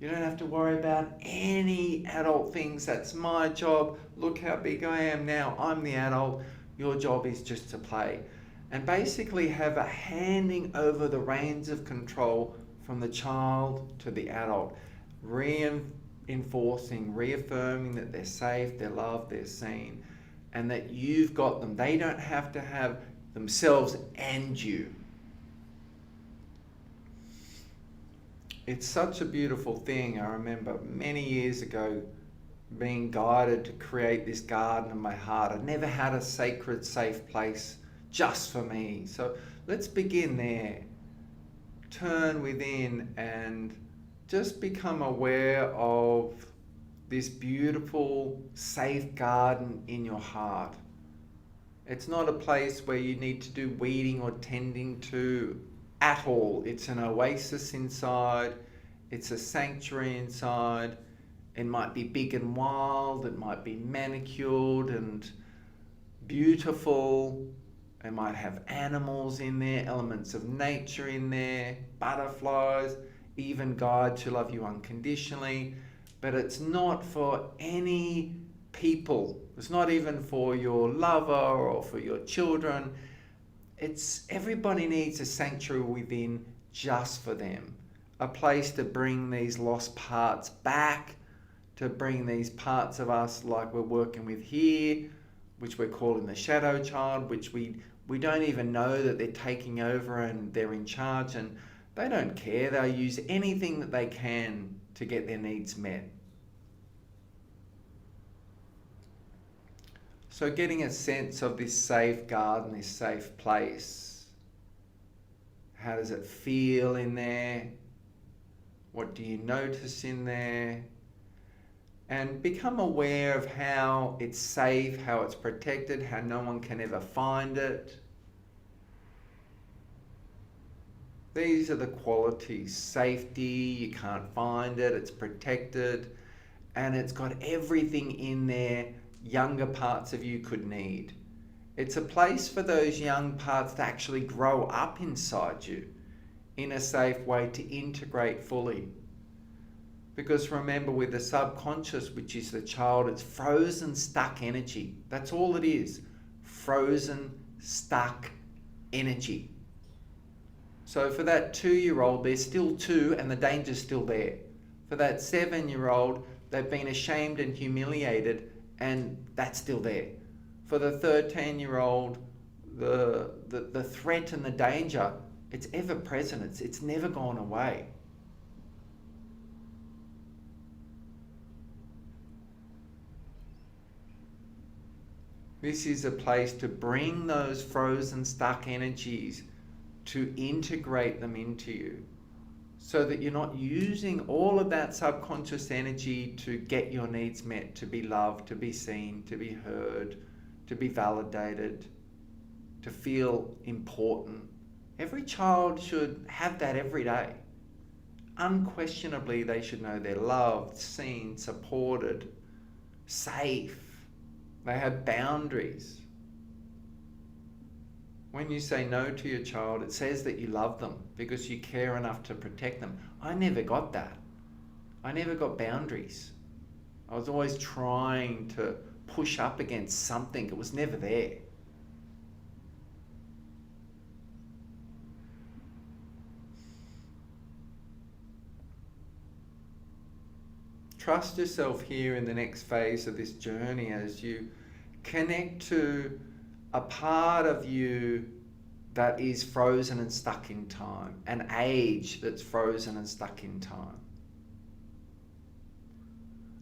You don't have to worry about any adult things. That's my job. Look how big I am now. I'm the adult. Your job is just to play. And basically have a handing over the reins of control from the child to the adult, reinforcing, reaffirming that they're safe, they're loved, they're seen, and that you've got them. They don't have to have themselves and you. It's such a beautiful thing. I remember many years ago being guided to create this garden in my heart. I never had a sacred, safe place just for me. So let's begin there. Turn within and just become aware of this beautiful, safe garden in your heart. It's not a place where you need to do weeding or tending to at all. It's an oasis inside. It's a sanctuary inside. It might be big and wild. It might be manicured and beautiful. It might have animals in there, elements of nature in there, butterflies, even guides who love you unconditionally. But it's not for any people. It's not even for your lover or for your children. Everybody needs a sanctuary within just for them. A place to bring these lost parts back, to bring these parts of us like we're working with here, which we're calling the shadow child, which we don't even know that they're taking over and they're in charge, and they don't care. They'll use anything that they can to get their needs met. So getting a sense of this safe garden, this safe place. How does it feel in there? What do you notice in there? And become aware of how it's safe, how it's protected, how no one can ever find it. These are the qualities. Safety, you can't find it, it's protected, and it's got everything in there younger parts of you could need. It's a place for those young parts to actually grow up inside you. in a safe way to integrate fully. Because remember, with the subconscious, which is the child, it's frozen, stuck energy. That's all it is. Frozen, stuck energy. So for that 2-year-old, they're still 2 and the danger's still there. For that 7-year-old, they've been ashamed and humiliated and that's still there. For the 13-year-old, the threat and the danger, it's ever present. It's never gone away. This is a place to bring those frozen, stuck energies, to integrate them into you, so that you're not using all of that subconscious energy to get your needs met, to be loved, to be seen, to be heard, to be validated, to feel important. Every child should have that every day. Unquestionably, they should know they're loved, seen, supported, safe. They have boundaries. When you say no to your child, it says that you love them because you care enough to protect them. I never got that. I never got boundaries. I was always trying to push up against something. It was never there. Trust yourself here in the next phase of this journey as you connect to a part of you that is frozen and stuck in time, an age that's frozen and stuck in time.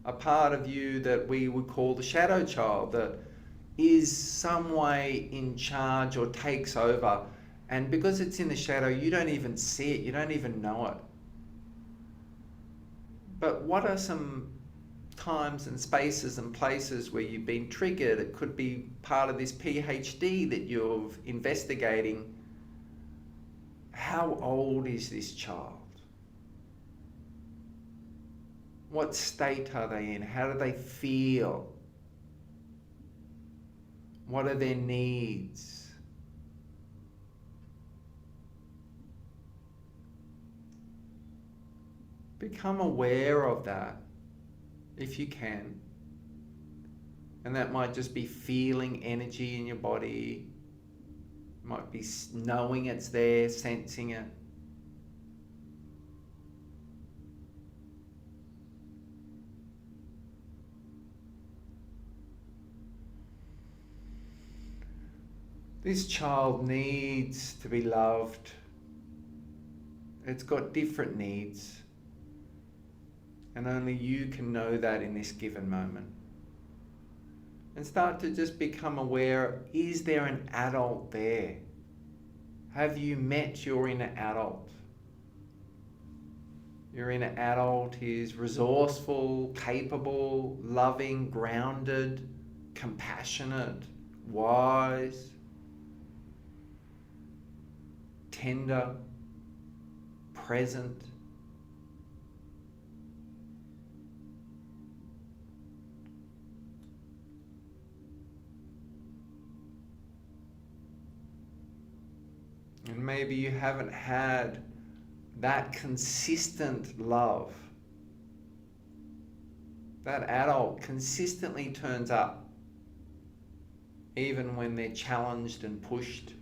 A part of you that we would call the shadow child, that is some way in charge or takes over, and because it's in the shadow, you don't even see it, you don't even know it. But what are some times and spaces and places where you've been triggered? It could be part of this PhD that you're investigating. How old is this child? What state are they in? How do they feel? What are their needs? Become aware of that if you can. And that might just be feeling energy in your body. It might be knowing it's there, sensing it. This child needs to be loved. It's got different needs. And only you can know that in this given moment. And start to just become aware, is there an adult there? Have you met your inner adult? Your inner adult is resourceful, capable, loving, grounded, compassionate, wise, tender, present. And maybe you haven't had that consistent love. That adult consistently turns up. Even when they're challenged and pushed,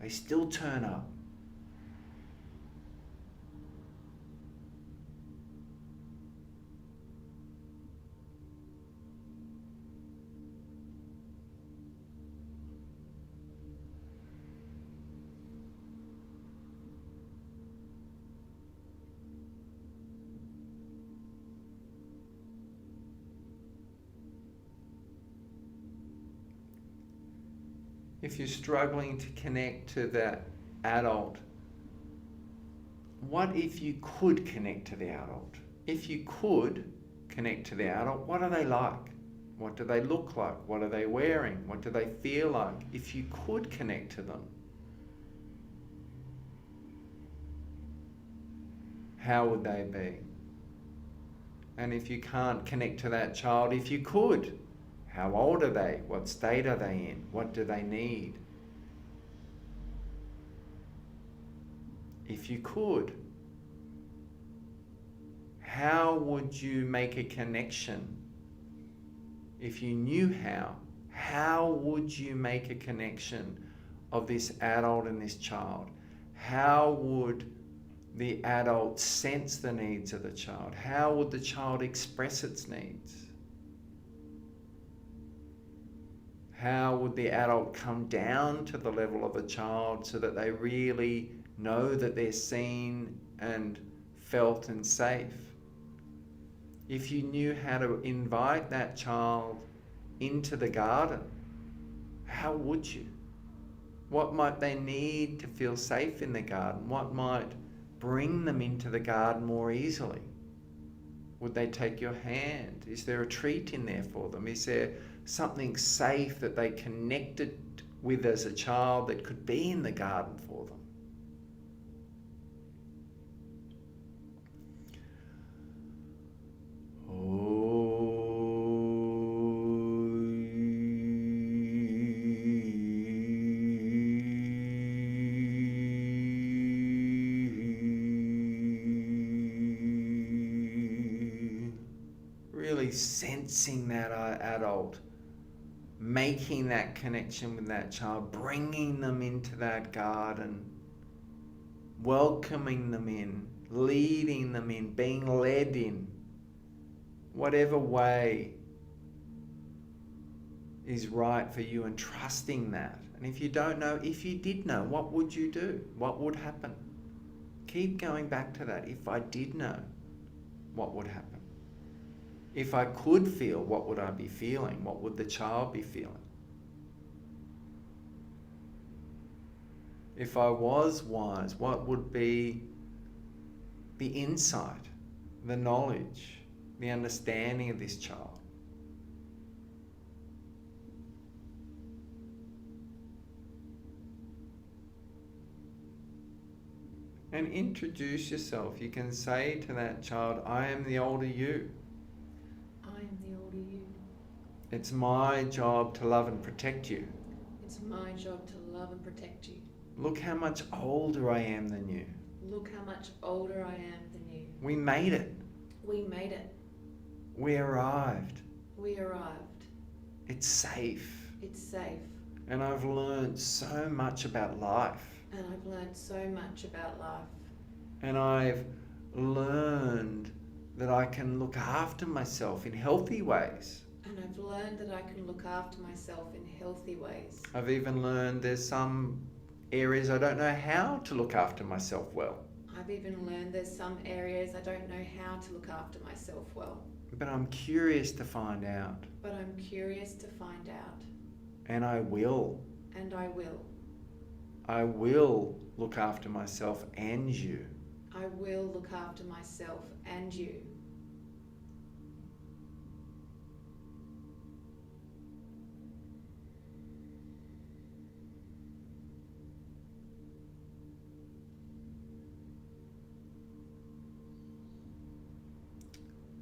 they still turn up. If you're struggling to connect to that adult, what if you could connect to the adult? If you could connect to the adult, what are they like? What do they look like? What are they wearing? What do they feel like? If you could connect to them, how would they be? And if you can't connect to that child, if you could, how old are they? What state are they in? What do they need? if you could, how would you make a connection? If you knew how would you make a connection of this adult and this child? How would the adult sense the needs of the child? How would the child express its needs? How would the adult come down to the level of the child so that they really know that they're seen and felt and safe? If you knew how to invite that child into the garden, how would you? What might they need to feel safe in the garden? What might bring them into the garden more easily? Would they take your hand? Is there a treat in there for them? Is there something safe that they connected with as a child that could be in the garden for them? Really sensing that adult, making that connection with that child, bringing them into that garden, welcoming them in, leading them in, being led in, whatever way is right for you, and trusting that. And if you don't know, if you did know, what would you do? What would happen? Keep going back to that. If I did know, what would happen? If I could feel, what would I be feeling? What would the child be feeling? If I was wise, what would be the insight, the knowledge, the understanding of this child? And introduce yourself. You can say to that child, I am the older you. I am the older you. It's my job to love and protect you. It's my job to love and protect you. Look how much older I am than you. Look how much older I am than you. We made it. We made it. We arrived. We arrived. It's safe. It's safe. And I've learned so much about life. And I've learned so much about life. And I've learned that I can look after myself in healthy ways. And I've learned that I can look after myself in healthy ways. I've even learned there's some areas I don't know how to look after myself well. I've even learned there's some areas I don't know how to look after myself well. But I'm curious to find out. But I'm curious to find out. And I will. And I will. I will look after myself and you. I will look after myself and you.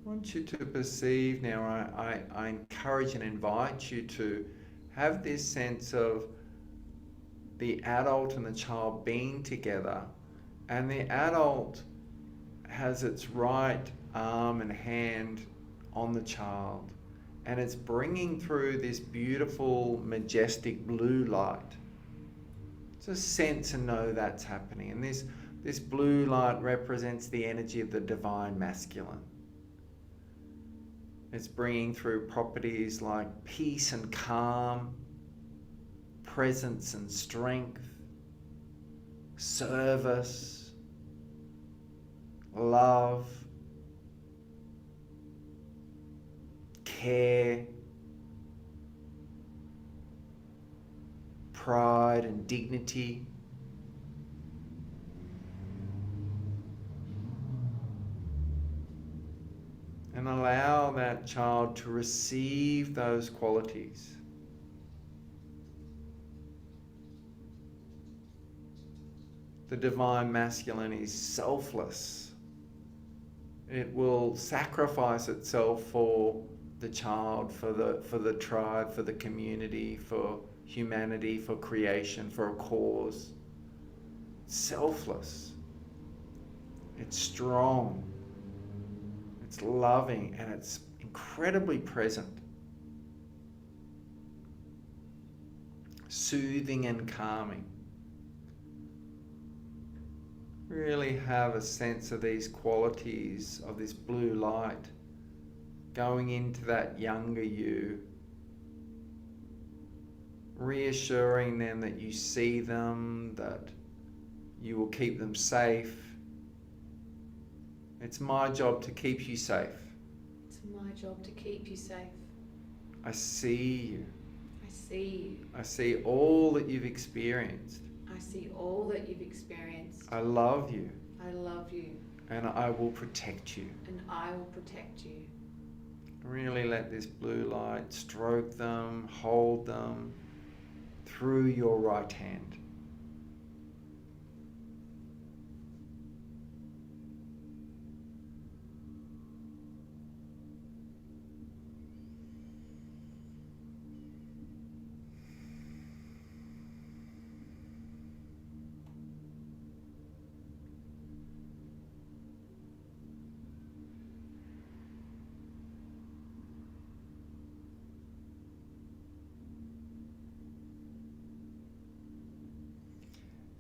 I want you to perceive now, I encourage and invite you to have this sense of the adult and the child being together, and the adult has its right arm and hand on the child, and it's bringing through this beautiful, majestic blue light. Just sense and know that's happening. And this blue light represents the energy of the divine masculine. It's bringing through properties like peace and calm, presence and strength, service, love, care, pride and dignity. And allow that child to receive those qualities. The divine masculine is selfless. It will sacrifice itself for the child, for the tribe, for the community, for humanity, for creation, for a cause. Selfless. It's strong, it's loving, and it's incredibly present. Soothing and calming. Really have a sense of these qualities of this blue light going into that younger you, reassuring them that you see them, that you will keep them safe. It's my job to keep you safe. It's my job to keep you safe. I see you. I see you. I see all that you've experienced. I see all that you've experienced. I love you. I love you. And I will protect you. And I will protect you. Really let this blue light stroke them, hold them through your right hand.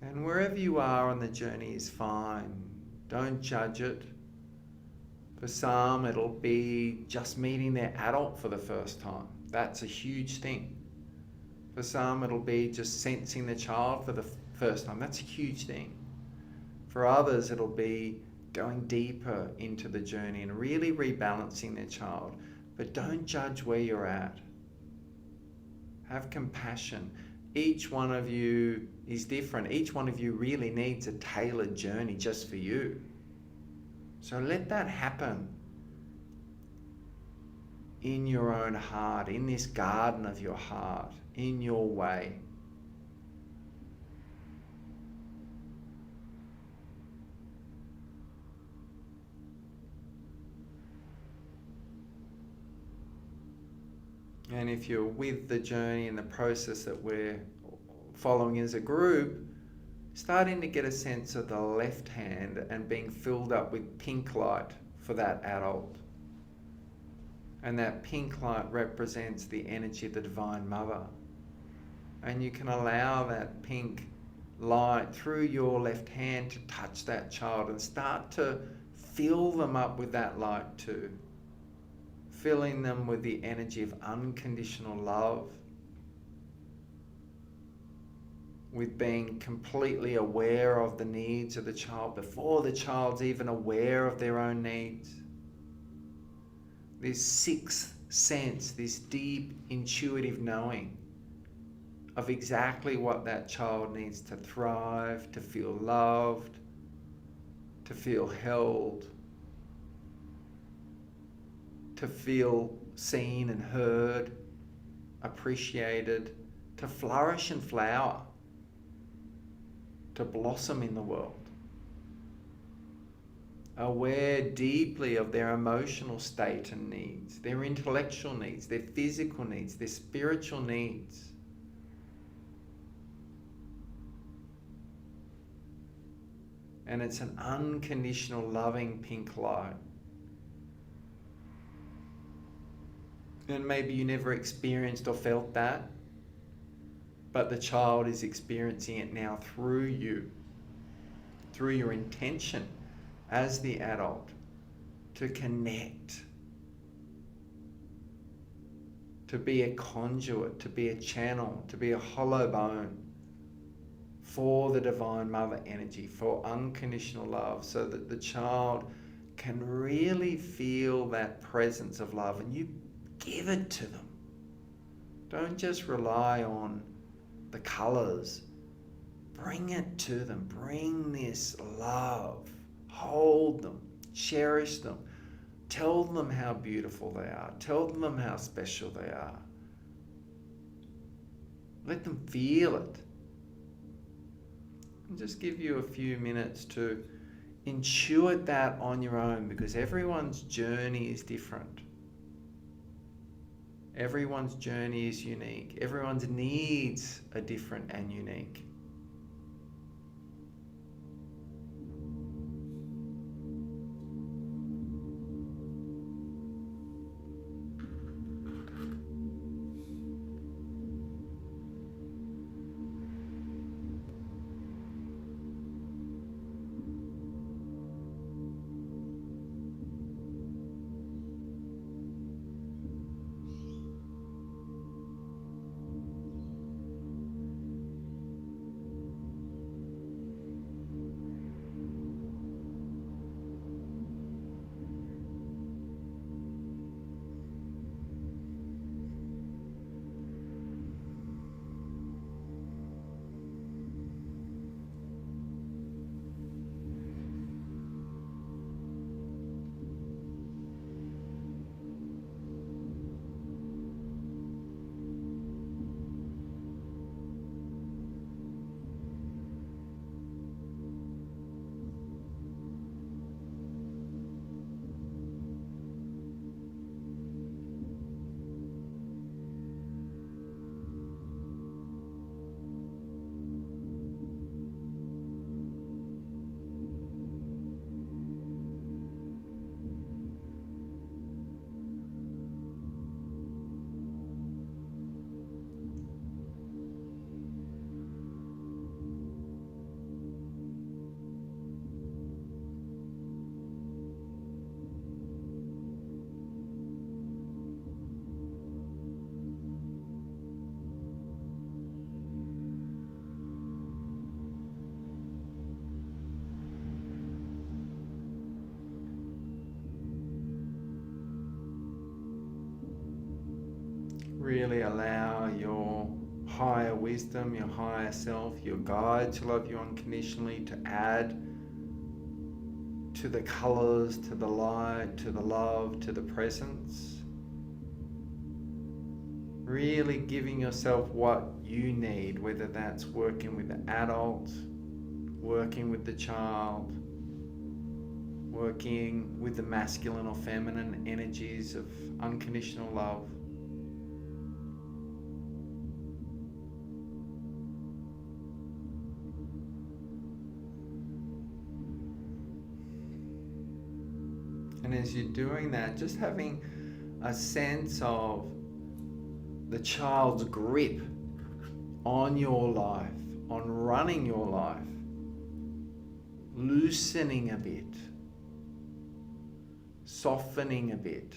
And wherever you are on the journey is fine. Don't judge it. For some, it'll be just meeting their adult for the first time. That's a huge thing. For some, it'll be just sensing the child for the first time. That's a huge thing. For others, it'll be going deeper into the journey and really rebalancing their child. But don't judge where you're at. Have compassion. Each one of you is different. Each one of you really needs a tailored journey just for you. So let that happen in your own heart, in this garden of your heart, in your way. And if you're with the journey and the process that we're following as a group, starting to get a sense of the left hand and being filled up with pink light for that adult. And that pink light represents the energy of the Divine Mother. And you can allow that pink light through your left hand to touch that child and start to fill them up with that light too. Filling them with the energy of unconditional love, with being completely aware of the needs of the child before the child's even aware of their own needs. This sixth sense, this deep intuitive knowing of exactly what that child needs to thrive, to feel loved, to feel held, to feel seen and heard, appreciated, to flourish and flower, to blossom in the world. Aware deeply of their emotional state and needs, their intellectual needs, their physical needs, their spiritual needs. And it's an unconditional loving pink light. And maybe you never experienced or felt that, but the child is experiencing it now through you, through your intention as the adult to connect, to be a conduit, to be a channel, to be a hollow bone for the Divine Mother energy, for unconditional love, so that the child can really feel that presence of love, and you give it to them. Don't just rely on the colors. Bring it to them. Bring this love. Hold them. Cherish them. Tell them how beautiful they are. Tell them how special they are. Let them feel it. And just give you a few minutes to intuit that on your own, because everyone's journey is different. Everyone's journey is unique. Everyone's needs are different and unique. really allow your higher wisdom, your higher self, your guide to love you unconditionally, to add to the colors, to the light, to the love, to the presence. Really giving yourself what you need, whether that's working with the adult, working with the child, working with the masculine or feminine energies of unconditional love. And as you're doing that, just having a sense of the child's grip on your life, on running your life, loosening a bit, softening a bit.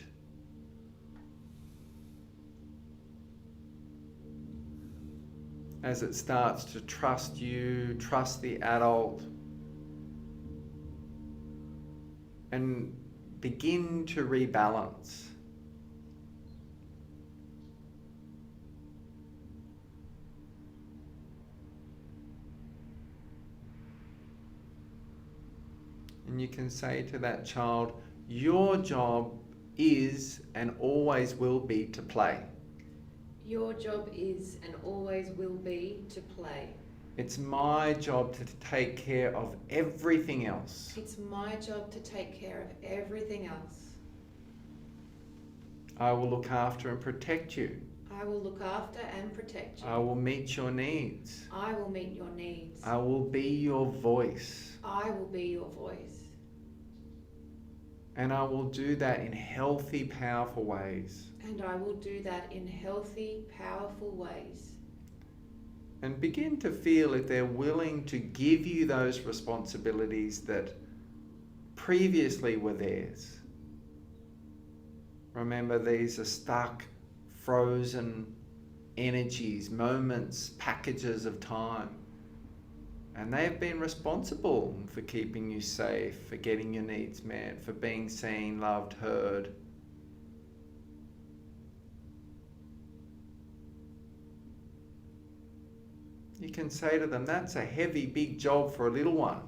As it starts to trust you, trust the adult, and begin to rebalance. And you can say to that child, your job is and always will be to play. Your job is and always will be to play. It's my job to take care of everything else. It's my job to take care of everything else. I will look after and protect you. I will look after and protect you. I will meet your needs. I will meet your needs. I will be your voice. I will be your voice. And I will do that in healthy, powerful ways. And I will do that in healthy, powerful ways. And begin to feel if they're willing to give you those responsibilities that previously were theirs. Remember, these are stuck, frozen energies, moments, packages of time. And they've been responsible for keeping you safe, for getting your needs met, for being seen, loved, heard. You can say to them, that's a heavy, big job for a little one.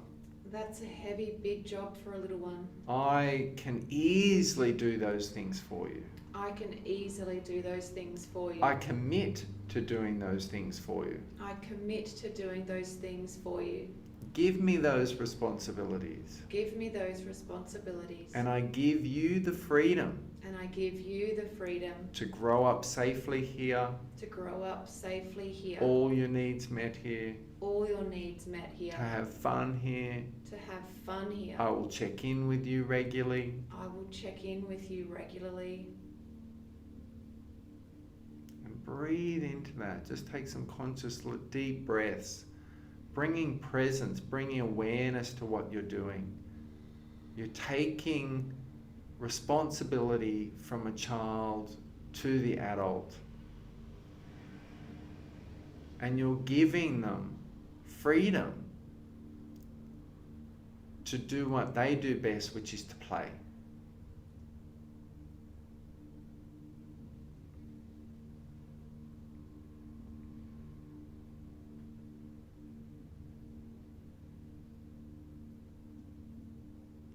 That's a heavy, big job for a little one. I can easily do those things for you. I can easily do those things for you. I commit to doing those things for you. I commit to doing those things for you. Give me those responsibilities. Give me those responsibilities. And I give you the freedom And I give you the freedom to grow up safely here. to grow up safely here. All your needs met here. All your needs met here. To have fun here. To have fun here. I will check in with you regularly. I will check in with you regularly. And breathe into that. Just take some conscious deep breaths. Bringing presence, bringing awareness to what you're doing. You're taking responsibility from a child to the adult. And you're giving them freedom to do what they do best, which is to play.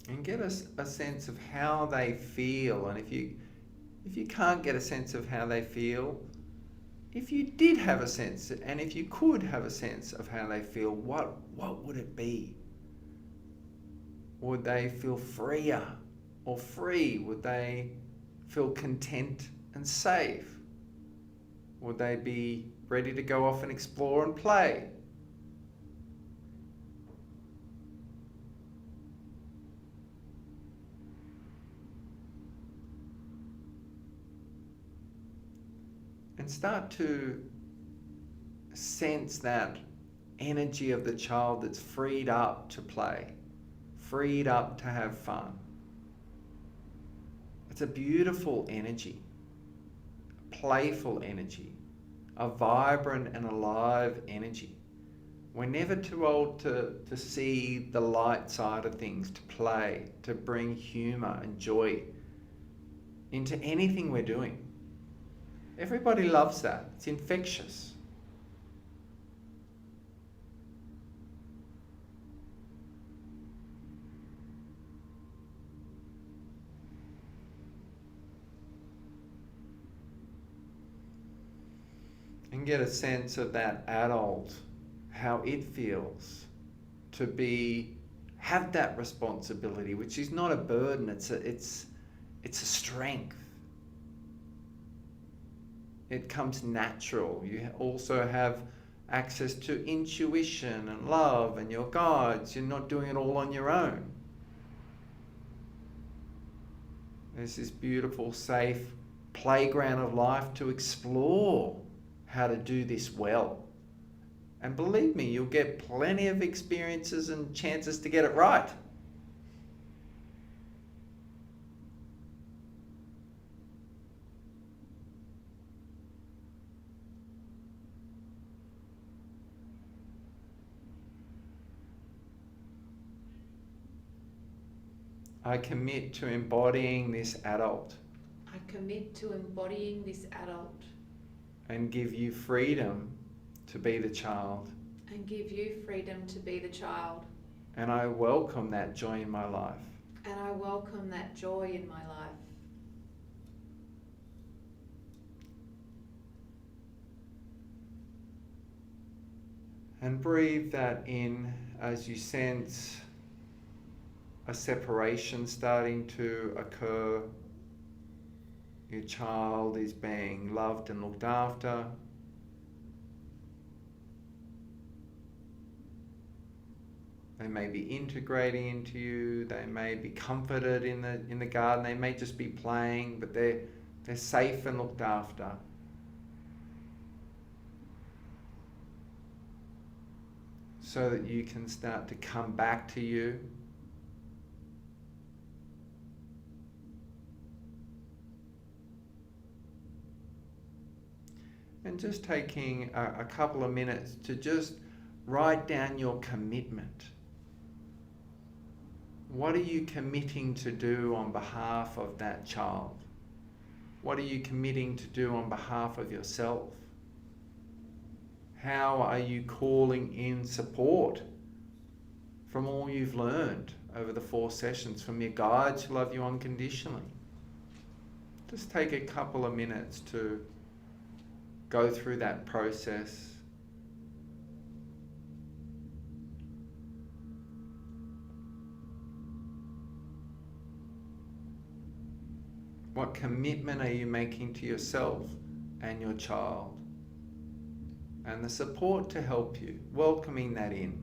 And get a sense of how they feel. And if you can't get a sense of how they feel, if you did have a sense, and if you could have a sense of how they feel, what would it be? Would they feel freer or free? Would they feel content and safe? Would they be ready to go off and explore and play? And start to sense that energy of the child that's freed up to play, freed up to have fun. It's a beautiful energy, a playful energy, a vibrant and alive energy. We're never too old to see the light side of things, to play, to bring humour and joy into anything we're doing. Everybody loves that. It's infectious. And get a sense of that adult, how it feels to have that responsibility, which is not a burden, it's a strength. It comes natural. You also have access to intuition and love and your guides. You're not doing it all on your own. There's this beautiful, safe playground of life to explore how to do this well. And believe me, you'll get plenty of experiences and chances to get it right. I commit to embodying this adult. I commit to embodying this adult. And give you freedom to be the child. And give you freedom to be the child. And I welcome that joy in my life. And I welcome that joy in my life. And breathe that in as you sense a separation starting to occur. Your child is being loved and looked after. They may be integrating into you. They may be comforted in the garden. They may just be playing, but they're safe and looked after. So that you can start to come back to you. And just taking a couple of minutes to just write down your commitment. What are you committing to do on behalf of that child? What are you committing to do on behalf of yourself? How are you calling in support from all you've learned over the 4 sessions, from your guides who love you unconditionally? Just take a couple of minutes to go through that process. What commitment are you making to yourself and your child? And the support to help you, welcoming that in.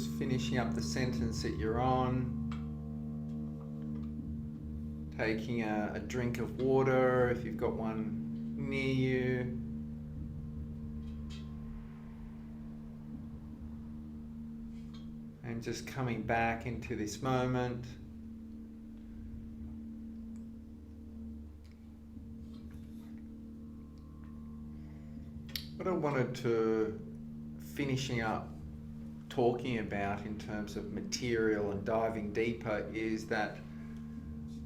Just finishing up the sentence that you're on. Taking a drink of water if you've got one near you. And just coming back into this moment. What I wanted to finishing up talking about in terms of material and diving deeper is that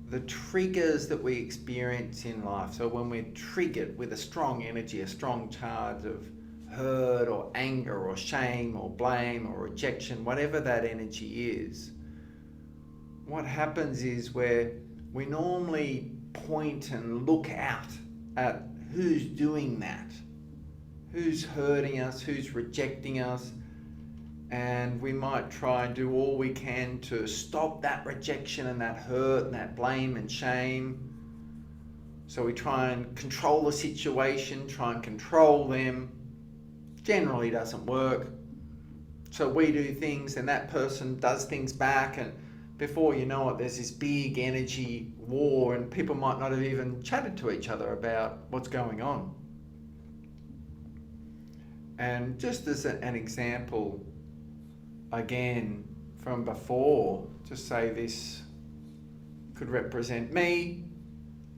the triggers that we experience in life, so when we're triggered with a strong energy, a strong charge of hurt or anger or shame or blame or rejection, whatever that energy is, what happens is we normally point and look out at who's doing that, who's hurting us, who's rejecting us, and we might try and do all we can to stop that rejection and that hurt and that blame and shame. So we try and control the situation, try and control them. Generally doesn't work. So we do things and that person does things back, and before you know it, there's this big energy war, and people might not have even chatted to each other about what's going on. And just as an example, again, from before, to say this could represent me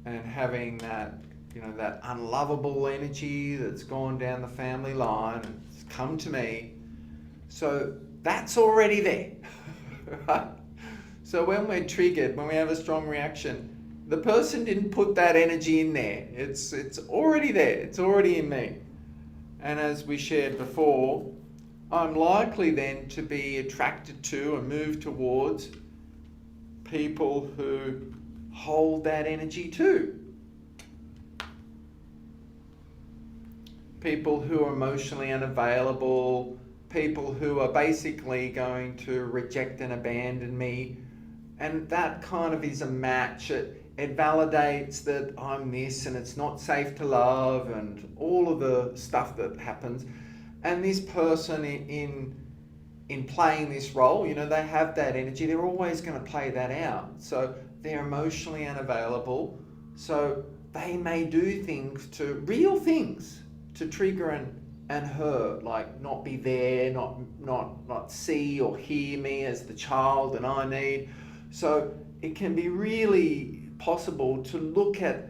and having that, that unlovable energy that's gone down the family line and it's come to me. So that's already there, right? So when we're triggered, when we have a strong reaction, the person didn't put that energy in there. It's already there. It's already in me. And as we shared before, I'm likely then to be attracted to and move towards people who hold that energy too. People who are emotionally unavailable, people who are basically going to reject and abandon me. And that kind of is a match. It validates that I'm this and it's not safe to love and all of the stuff that happens. And this person in playing this role, they have that energy. They're always going to play that out. So they're emotionally unavailable. So they may do real things to trigger and hurt, like not be there, not see or hear me as the child that I need. So it can be really possible to look at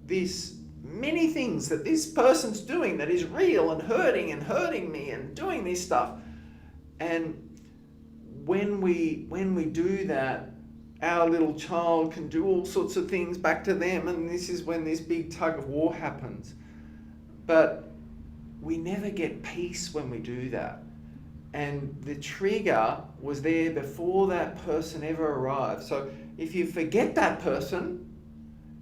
this many things that this person's doing that is real and hurting me and doing this stuff. And when we do that, our little child can do all sorts of things back to them, and this is when this big tug of war happens. But we never get peace when we do that. And the trigger was there before that person ever arrived. So if you forget that person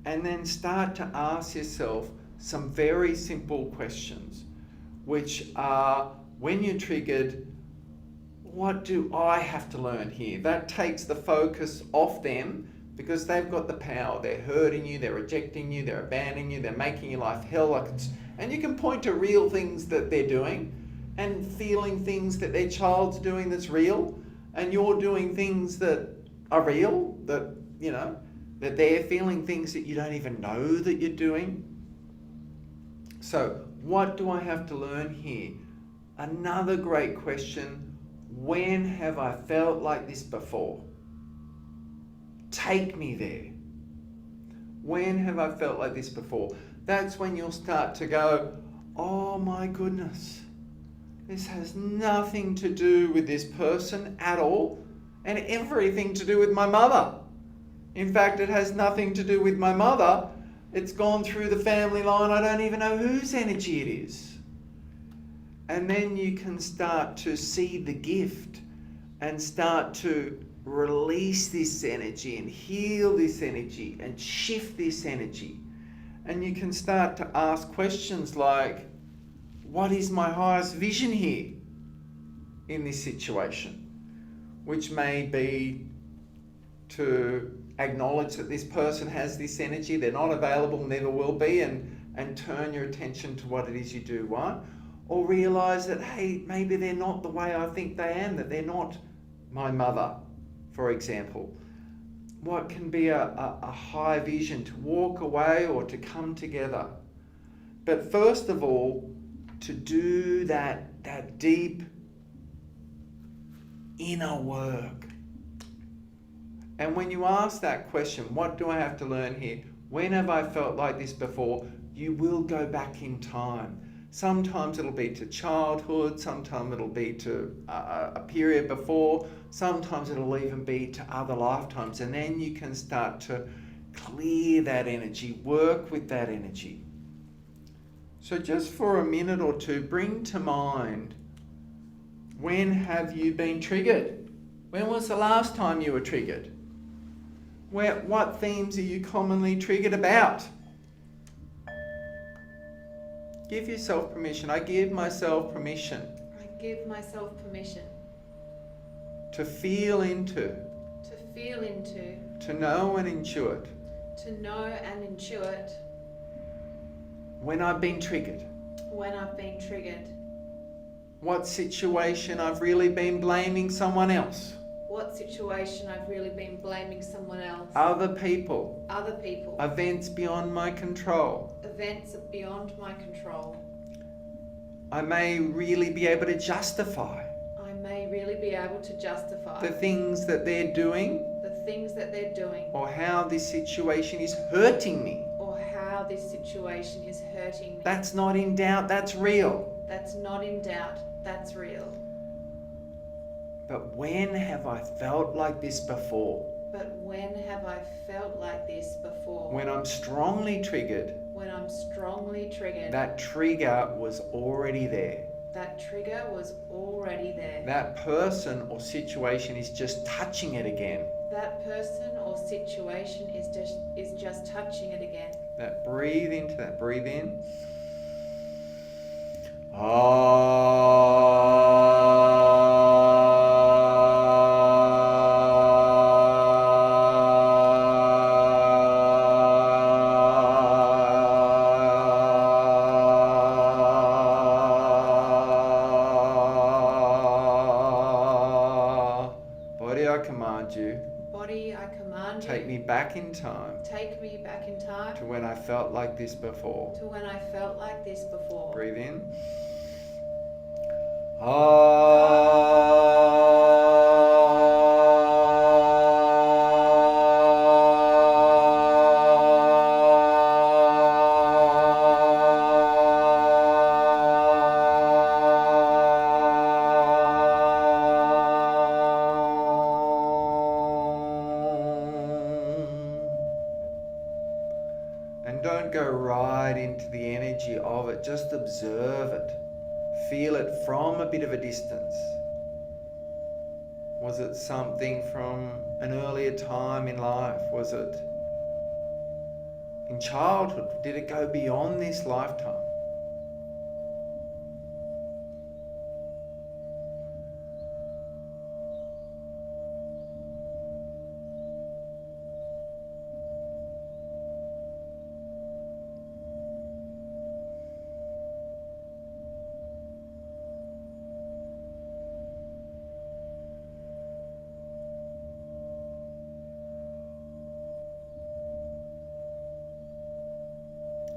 and then start to ask yourself some very simple questions, which are, when you're triggered, what do I have to learn here? That takes the focus off them, because they've got the power. They're hurting you, they're rejecting you, they're abandoning you, they're making your life hell. And you can point to real things that they're doing and feeling things that their child's doing that's real, and you're doing things that are real, that they're feeling things that you don't even know that you're doing. So what do I have to learn here? Another great question: when have I felt like this before? Take me there. When have I felt like this before? That's when you'll start to go, oh my goodness, this has nothing to do with this person at all, and everything to do with my mother. In fact, it has nothing to do with my mother. It's gone through the family line. I don't even know whose energy it is. And then you can start to see the gift and start to release this energy and heal this energy and shift this energy. And you can start to ask questions like, what is my highest vision here in this situation? Which may be to acknowledge that this person has this energy, they're not available, never will be, and turn your attention to what it is you do want. Or realize that, hey, maybe they're not the way I think they am, that they're not my mother, for example. What can be a high vision to walk away or to come together? But first of all, to do that deep inner work. And when you ask that question, what do I have to learn here? When have I felt like this before? You will go back in time. Sometimes it'll be to childhood, sometimes it'll be to a period before, sometimes it'll even be to other lifetimes. And then you can start to clear that energy, work with that energy. So just for a minute or two, bring to mind, when have you been triggered? When was the last time you were triggered? What themes are you commonly triggered about? Give yourself permission. I give myself permission. I give myself permission. To feel into. To feel into. To know and intuit. To know and intuit. When I've been triggered. When I've been triggered. What situation I've really been blaming someone else. What situation I've really been blaming someone else. Other people. Other people. Events beyond my control. Events beyond my control. I may really be able to justify. I may really be able to justify. The things that they're doing. The things that they're doing. Or how this situation is hurting me. Or how this situation is hurting me. That's not in doubt, that's real. That's not in doubt, that's real. But when have I felt like this before? But when have I felt like this before? When I'm strongly triggered. When I'm strongly triggered. That trigger was already there. That trigger was already there. That person or situation is just touching it again. That person or situation is just touching it again. That breathe into that. Breathe in. Body, I command you. Body, I command you. Take me back in time. Take me back in time. To when I felt like this before. To when I felt like this before. Breathe in. And don't go right into the energy of it, just observe it. Feel it from a bit of a distance. Was it something from an earlier time in life? Was it in childhood? Did it go beyond this lifetime?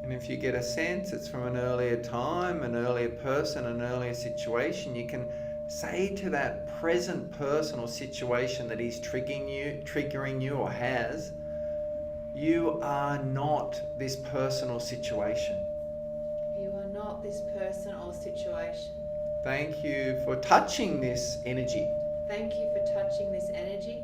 And if you get a sense it's from an earlier time, an earlier person, an earlier situation, you can say to that present person or situation that is triggering you or has, you are not this person or situation. You are not this person or situation. Thank you for touching this energy. Thank you for touching this energy.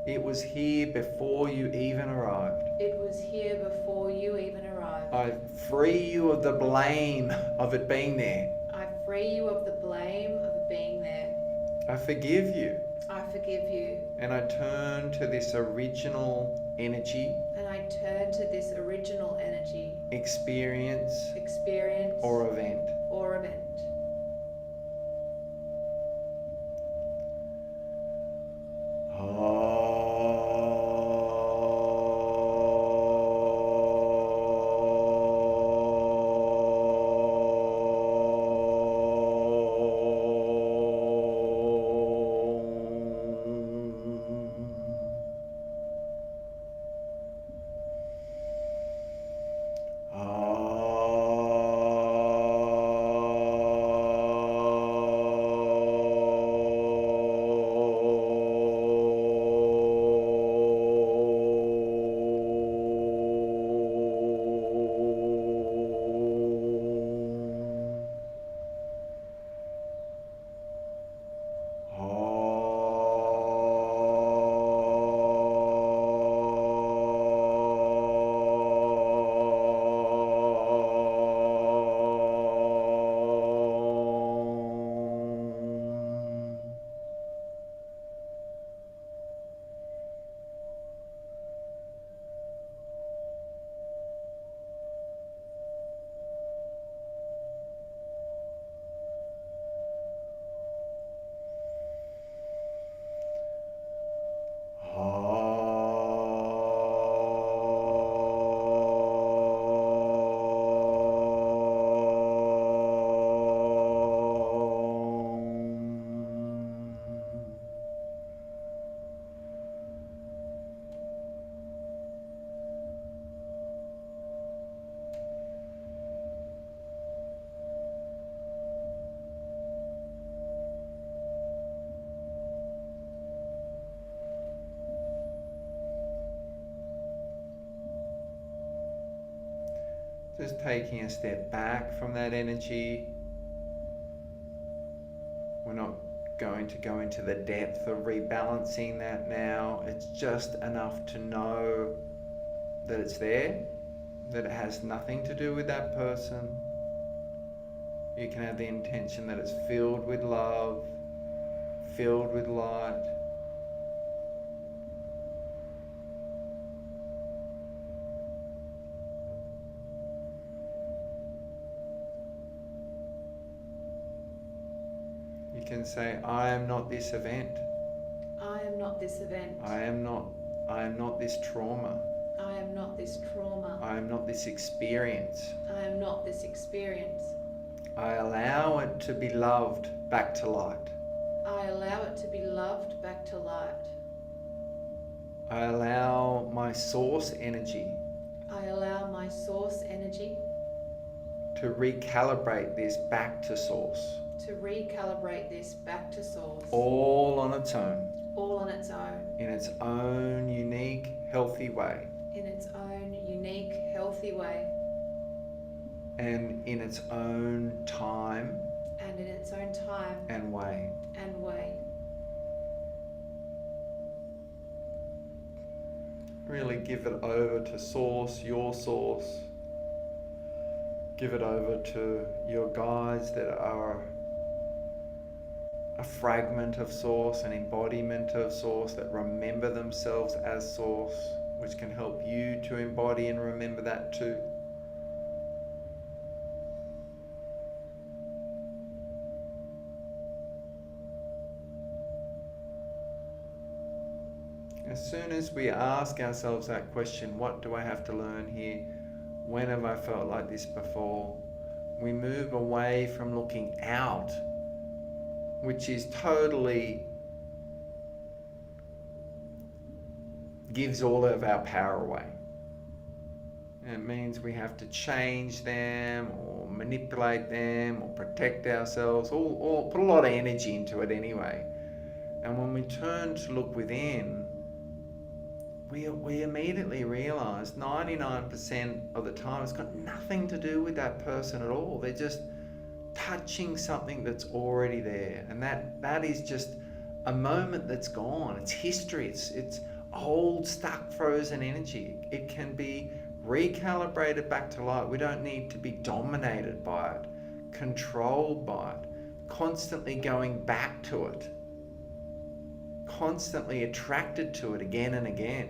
It was here before you even arrived. It was here before you even arrived. I free you of the blame of it being there. I free you of the blame of it being there. I forgive you. I forgive you. And I turn to this original energy. And I turn to this original energy. Experience. Or event. Just taking a step back from that energy. We're not going to go into the depth of rebalancing that now. It's just enough to know that it's there, that it has nothing to do with that person. You can have the intention that it's filled with love, filled with light. You can say, I am not this event. I am not this event. I am not this trauma. I am not this trauma. I am not this experience. I am not this experience. I allow it to be loved back to light. I allow it to be loved back to light. I allow my source energy I allow my source energy to recalibrate this back to source. to recalibrate this back to source. All on its own. All on its own. In its own unique, healthy way. In its own unique, healthy way. And in its own time. And in its own time. And way. And way. Really give it over to source, your source. Give it over to your guides that are a fragment of source, an embodiment of source, that remember themselves as source, which can help you to embody and remember that too. As soon as we ask ourselves that question, what do I have to learn here? When have I felt like this before? We move away from looking out, which is totally gives all of our power away. It means we have to change them or manipulate them or protect ourselves, or put a lot of energy into it anyway. And when we turn to look within, we immediately realise 99% of the time it's got nothing to do with that person at all. They're just touching something that's already there, and that is just a moment that's gone. It's history. It's old, stuck, frozen energy. It can be recalibrated back to light. We don't need to be dominated by it, controlled by it, constantly going back to it, constantly attracted to it again and again.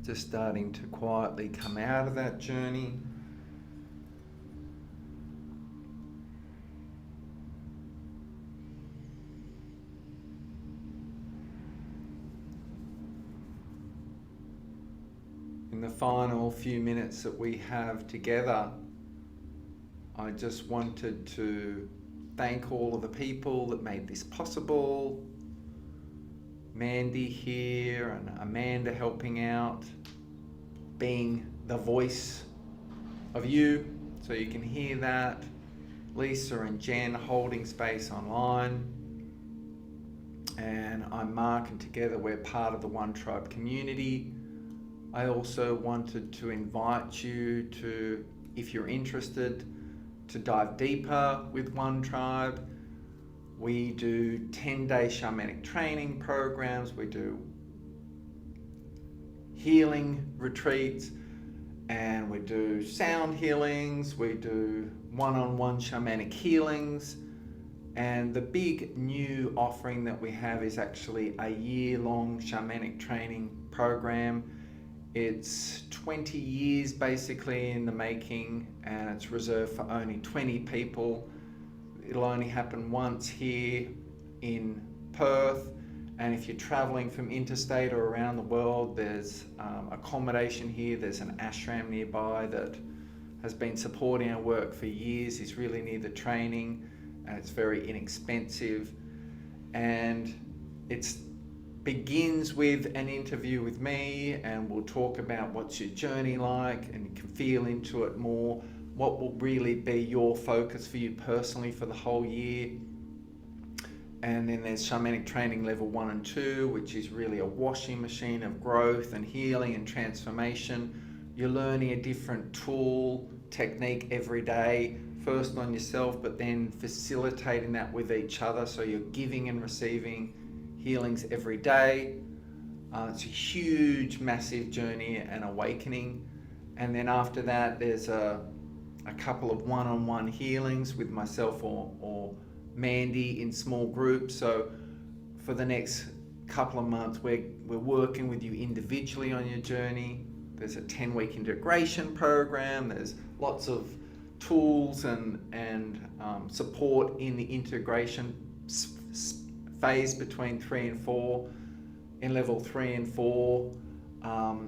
Just starting to quietly come out of that journey. In the final few minutes that we have together, I just wanted to thank all of the people that made this possible. Mandy here and Amanda helping out, being the voice of you, so you can hear that. Lisa and Jen holding space online. And I'm Mark, and together we're part of the One Tribe community. I also wanted to invite you to, if you're interested, to dive deeper with One Tribe. We do 10-day shamanic training programs, we do healing retreats, and we do sound healings, we do one-on-one shamanic healings. And the big new offering that we have is actually a year-long shamanic training program. It's 20 years basically in the making, and it's reserved for only 20 people. It'll only happen once here in Perth, and if you're travelling from interstate or around the world, there's accommodation here. There's an ashram nearby that has been supporting our work for years. It's really near the training, and it's very inexpensive. And it begins with an interview with me, and we'll talk about what's your journey like, and you can feel into it more. What will really be your focus for you personally for the whole year. And then there's Shamanic Training Level 1 and 2, which is really a washing machine of growth and healing and transformation. You're learning a different tool, technique every day, first on yourself, but then facilitating that with each other. So you're giving and receiving healings every day. It's a huge, massive journey and awakening. And then after that, there's a couple of one-on-one healings with myself or Mandy in small groups. So for the next couple of months, we're working with you individually on your journey. There's a 10-week integration program. There's lots of tools and support in the integration phase between 3 and 4. In level 3 and 4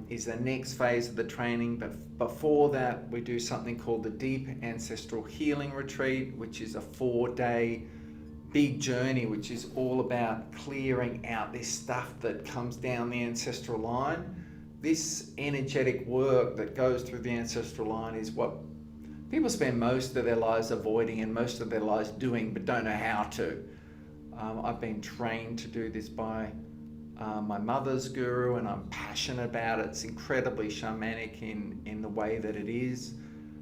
is the next phase of the training, but before that we do something called the Deep Ancestral Healing Retreat, which is a 4-day big journey, which is all about clearing out this stuff that comes down the ancestral line. This energetic work that goes through the ancestral line is what people spend most of their lives avoiding and most of their lives doing, but don't know how to. I've been trained to do this by my mother's guru, and I'm passionate about it. It's incredibly shamanic in the way that it is.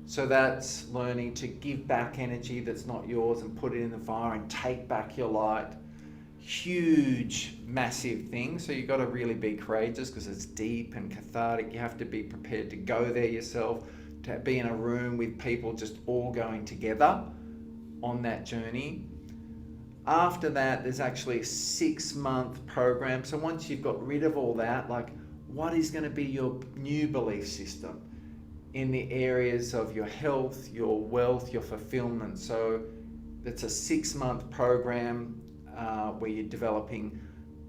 So that's learning to give back energy that's not yours and put it in the fire and take back your light. Huge, massive thing. So you've got to really be courageous because it's deep and cathartic. You have to be prepared to go there yourself, to be in a room with people just all going together on that journey. After that, there's actually a 6-month program. So once you've got rid of all that, like, what is going to be your new belief system in the areas of your health, your wealth, your fulfillment? So it's a 6-month program where you're developing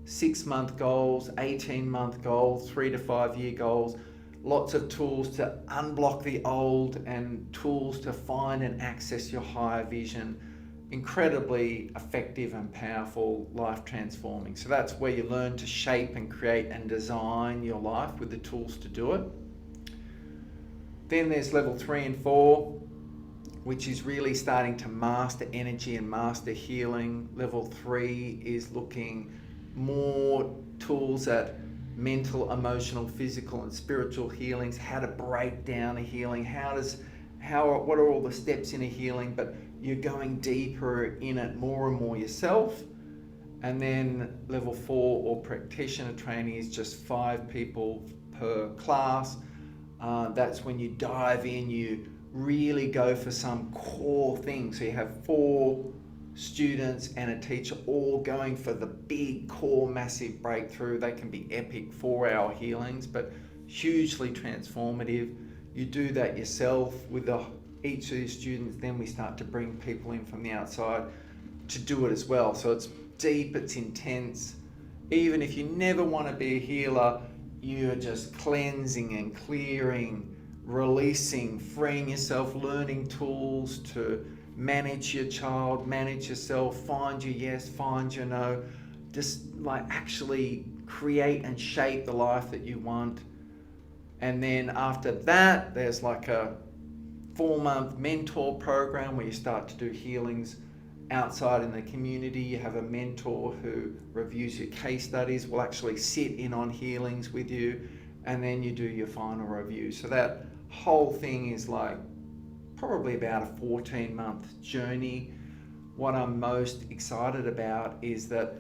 6-month goals, 18-month goals, 3 to 5 year goals, lots of tools to unblock the old and tools to find and access your higher vision. Incredibly effective and powerful, life transforming. So that's where you learn to shape and create and design your life with the tools to do it. Then there's level 3 and 4, which is really starting to master energy and master healing. Level 3 is looking more tools at mental, emotional, physical and spiritual healings, how to break down a healing, what are all the steps in a healing, but you're going deeper in it more and more yourself. And then level 4 or practitioner training is just 5 people per class. That's when you dive in, you really go for some core thing. So you have 4 students and a teacher all going for the big core massive breakthrough. They can be epic 4-hour healings, but hugely transformative. You do that yourself with each of these students. Then we start to bring people in from the outside to do it as well. So it's deep, it's intense. Even if you never want to be a healer, you're just cleansing and clearing, releasing, freeing yourself, learning tools to manage your child, manage yourself, find your yes, find your no, just like actually create and shape the life that you want. And then after that, there's like a 4-month mentor program where you start to do healings outside in the community. You have a mentor who reviews your case studies, will actually sit in on healings with you, and then you do your final review. So that whole thing is like probably about a 14-month journey. What I'm most excited about is that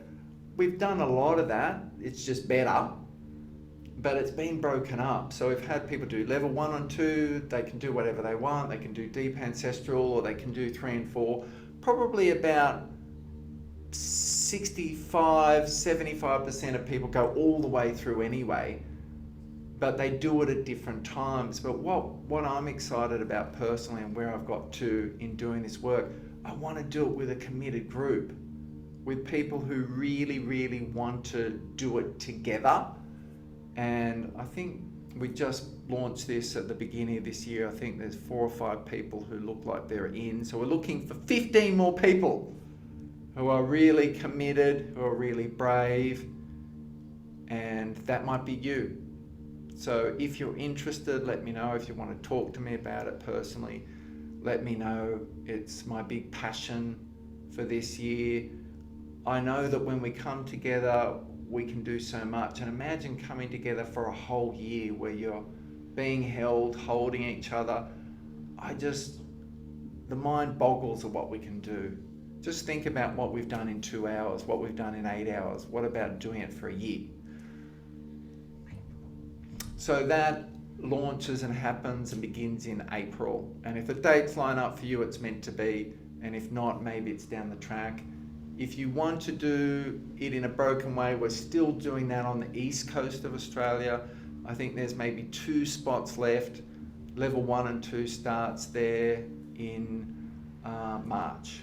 we've done a lot of that. It's just better, but it's been broken up. So we've had people do level 1 and 2. They can do whatever they want. They can do deep ancestral, or they can do 3 and 4. Probably about 65-75% of people go all the way through anyway, but they do it at different times. But what I'm excited about personally, and where I've got to in doing this work, I want to do it with a committed group, with people who really, really want to do it together. And I think we just launched this at the beginning of this year. I think there's 4 or 5 people who look like they're in. So we're looking for 15 more people who are really committed, who are really brave, and that might be you. So if you're interested, let me know. If you want to talk to me about it personally, let me know. It's my big passion for this year. I know that when we come together, we can do so much. And imagine coming together for a whole year where you're being held, holding each other. The mind boggles at what we can do. Just think about what we've done in 2 hours, what we've done in 8 hours. What about doing it for a year? So that launches and happens and begins in April. And if the dates line up for you, it's meant to be. And if not, maybe it's down the track. If you want to do it in a broken way, we're still doing that on the east coast of Australia. I think there's maybe 2 spots left. Level 1 and 2 starts there in March.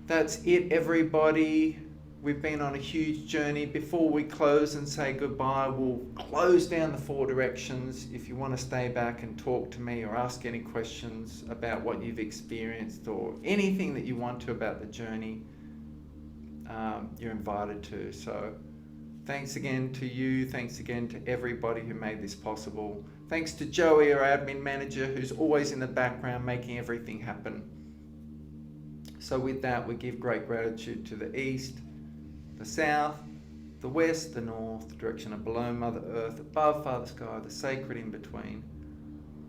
That's it, everybody. We've been on a huge journey. Before we close and say goodbye, we'll close down the 4 directions. If you want to stay back and talk to me or ask any questions about what you've experienced or anything that you want to about the journey, you're invited to. So thanks again to you. Thanks again to everybody who made this possible. Thanks to Joey, our admin manager, who's always in the background making everything happen. So with that, we give great gratitude to the east, the south, the west, the north, the direction of below Mother Earth, above Father Sky, the sacred in between.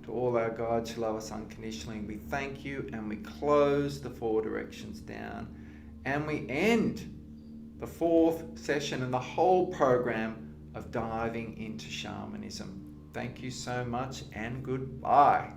To all our guides who love us unconditionally, we thank you, and we close the 4 directions down. And we end the 4th session and the whole program of diving into shamanism. Thank you so much, and goodbye.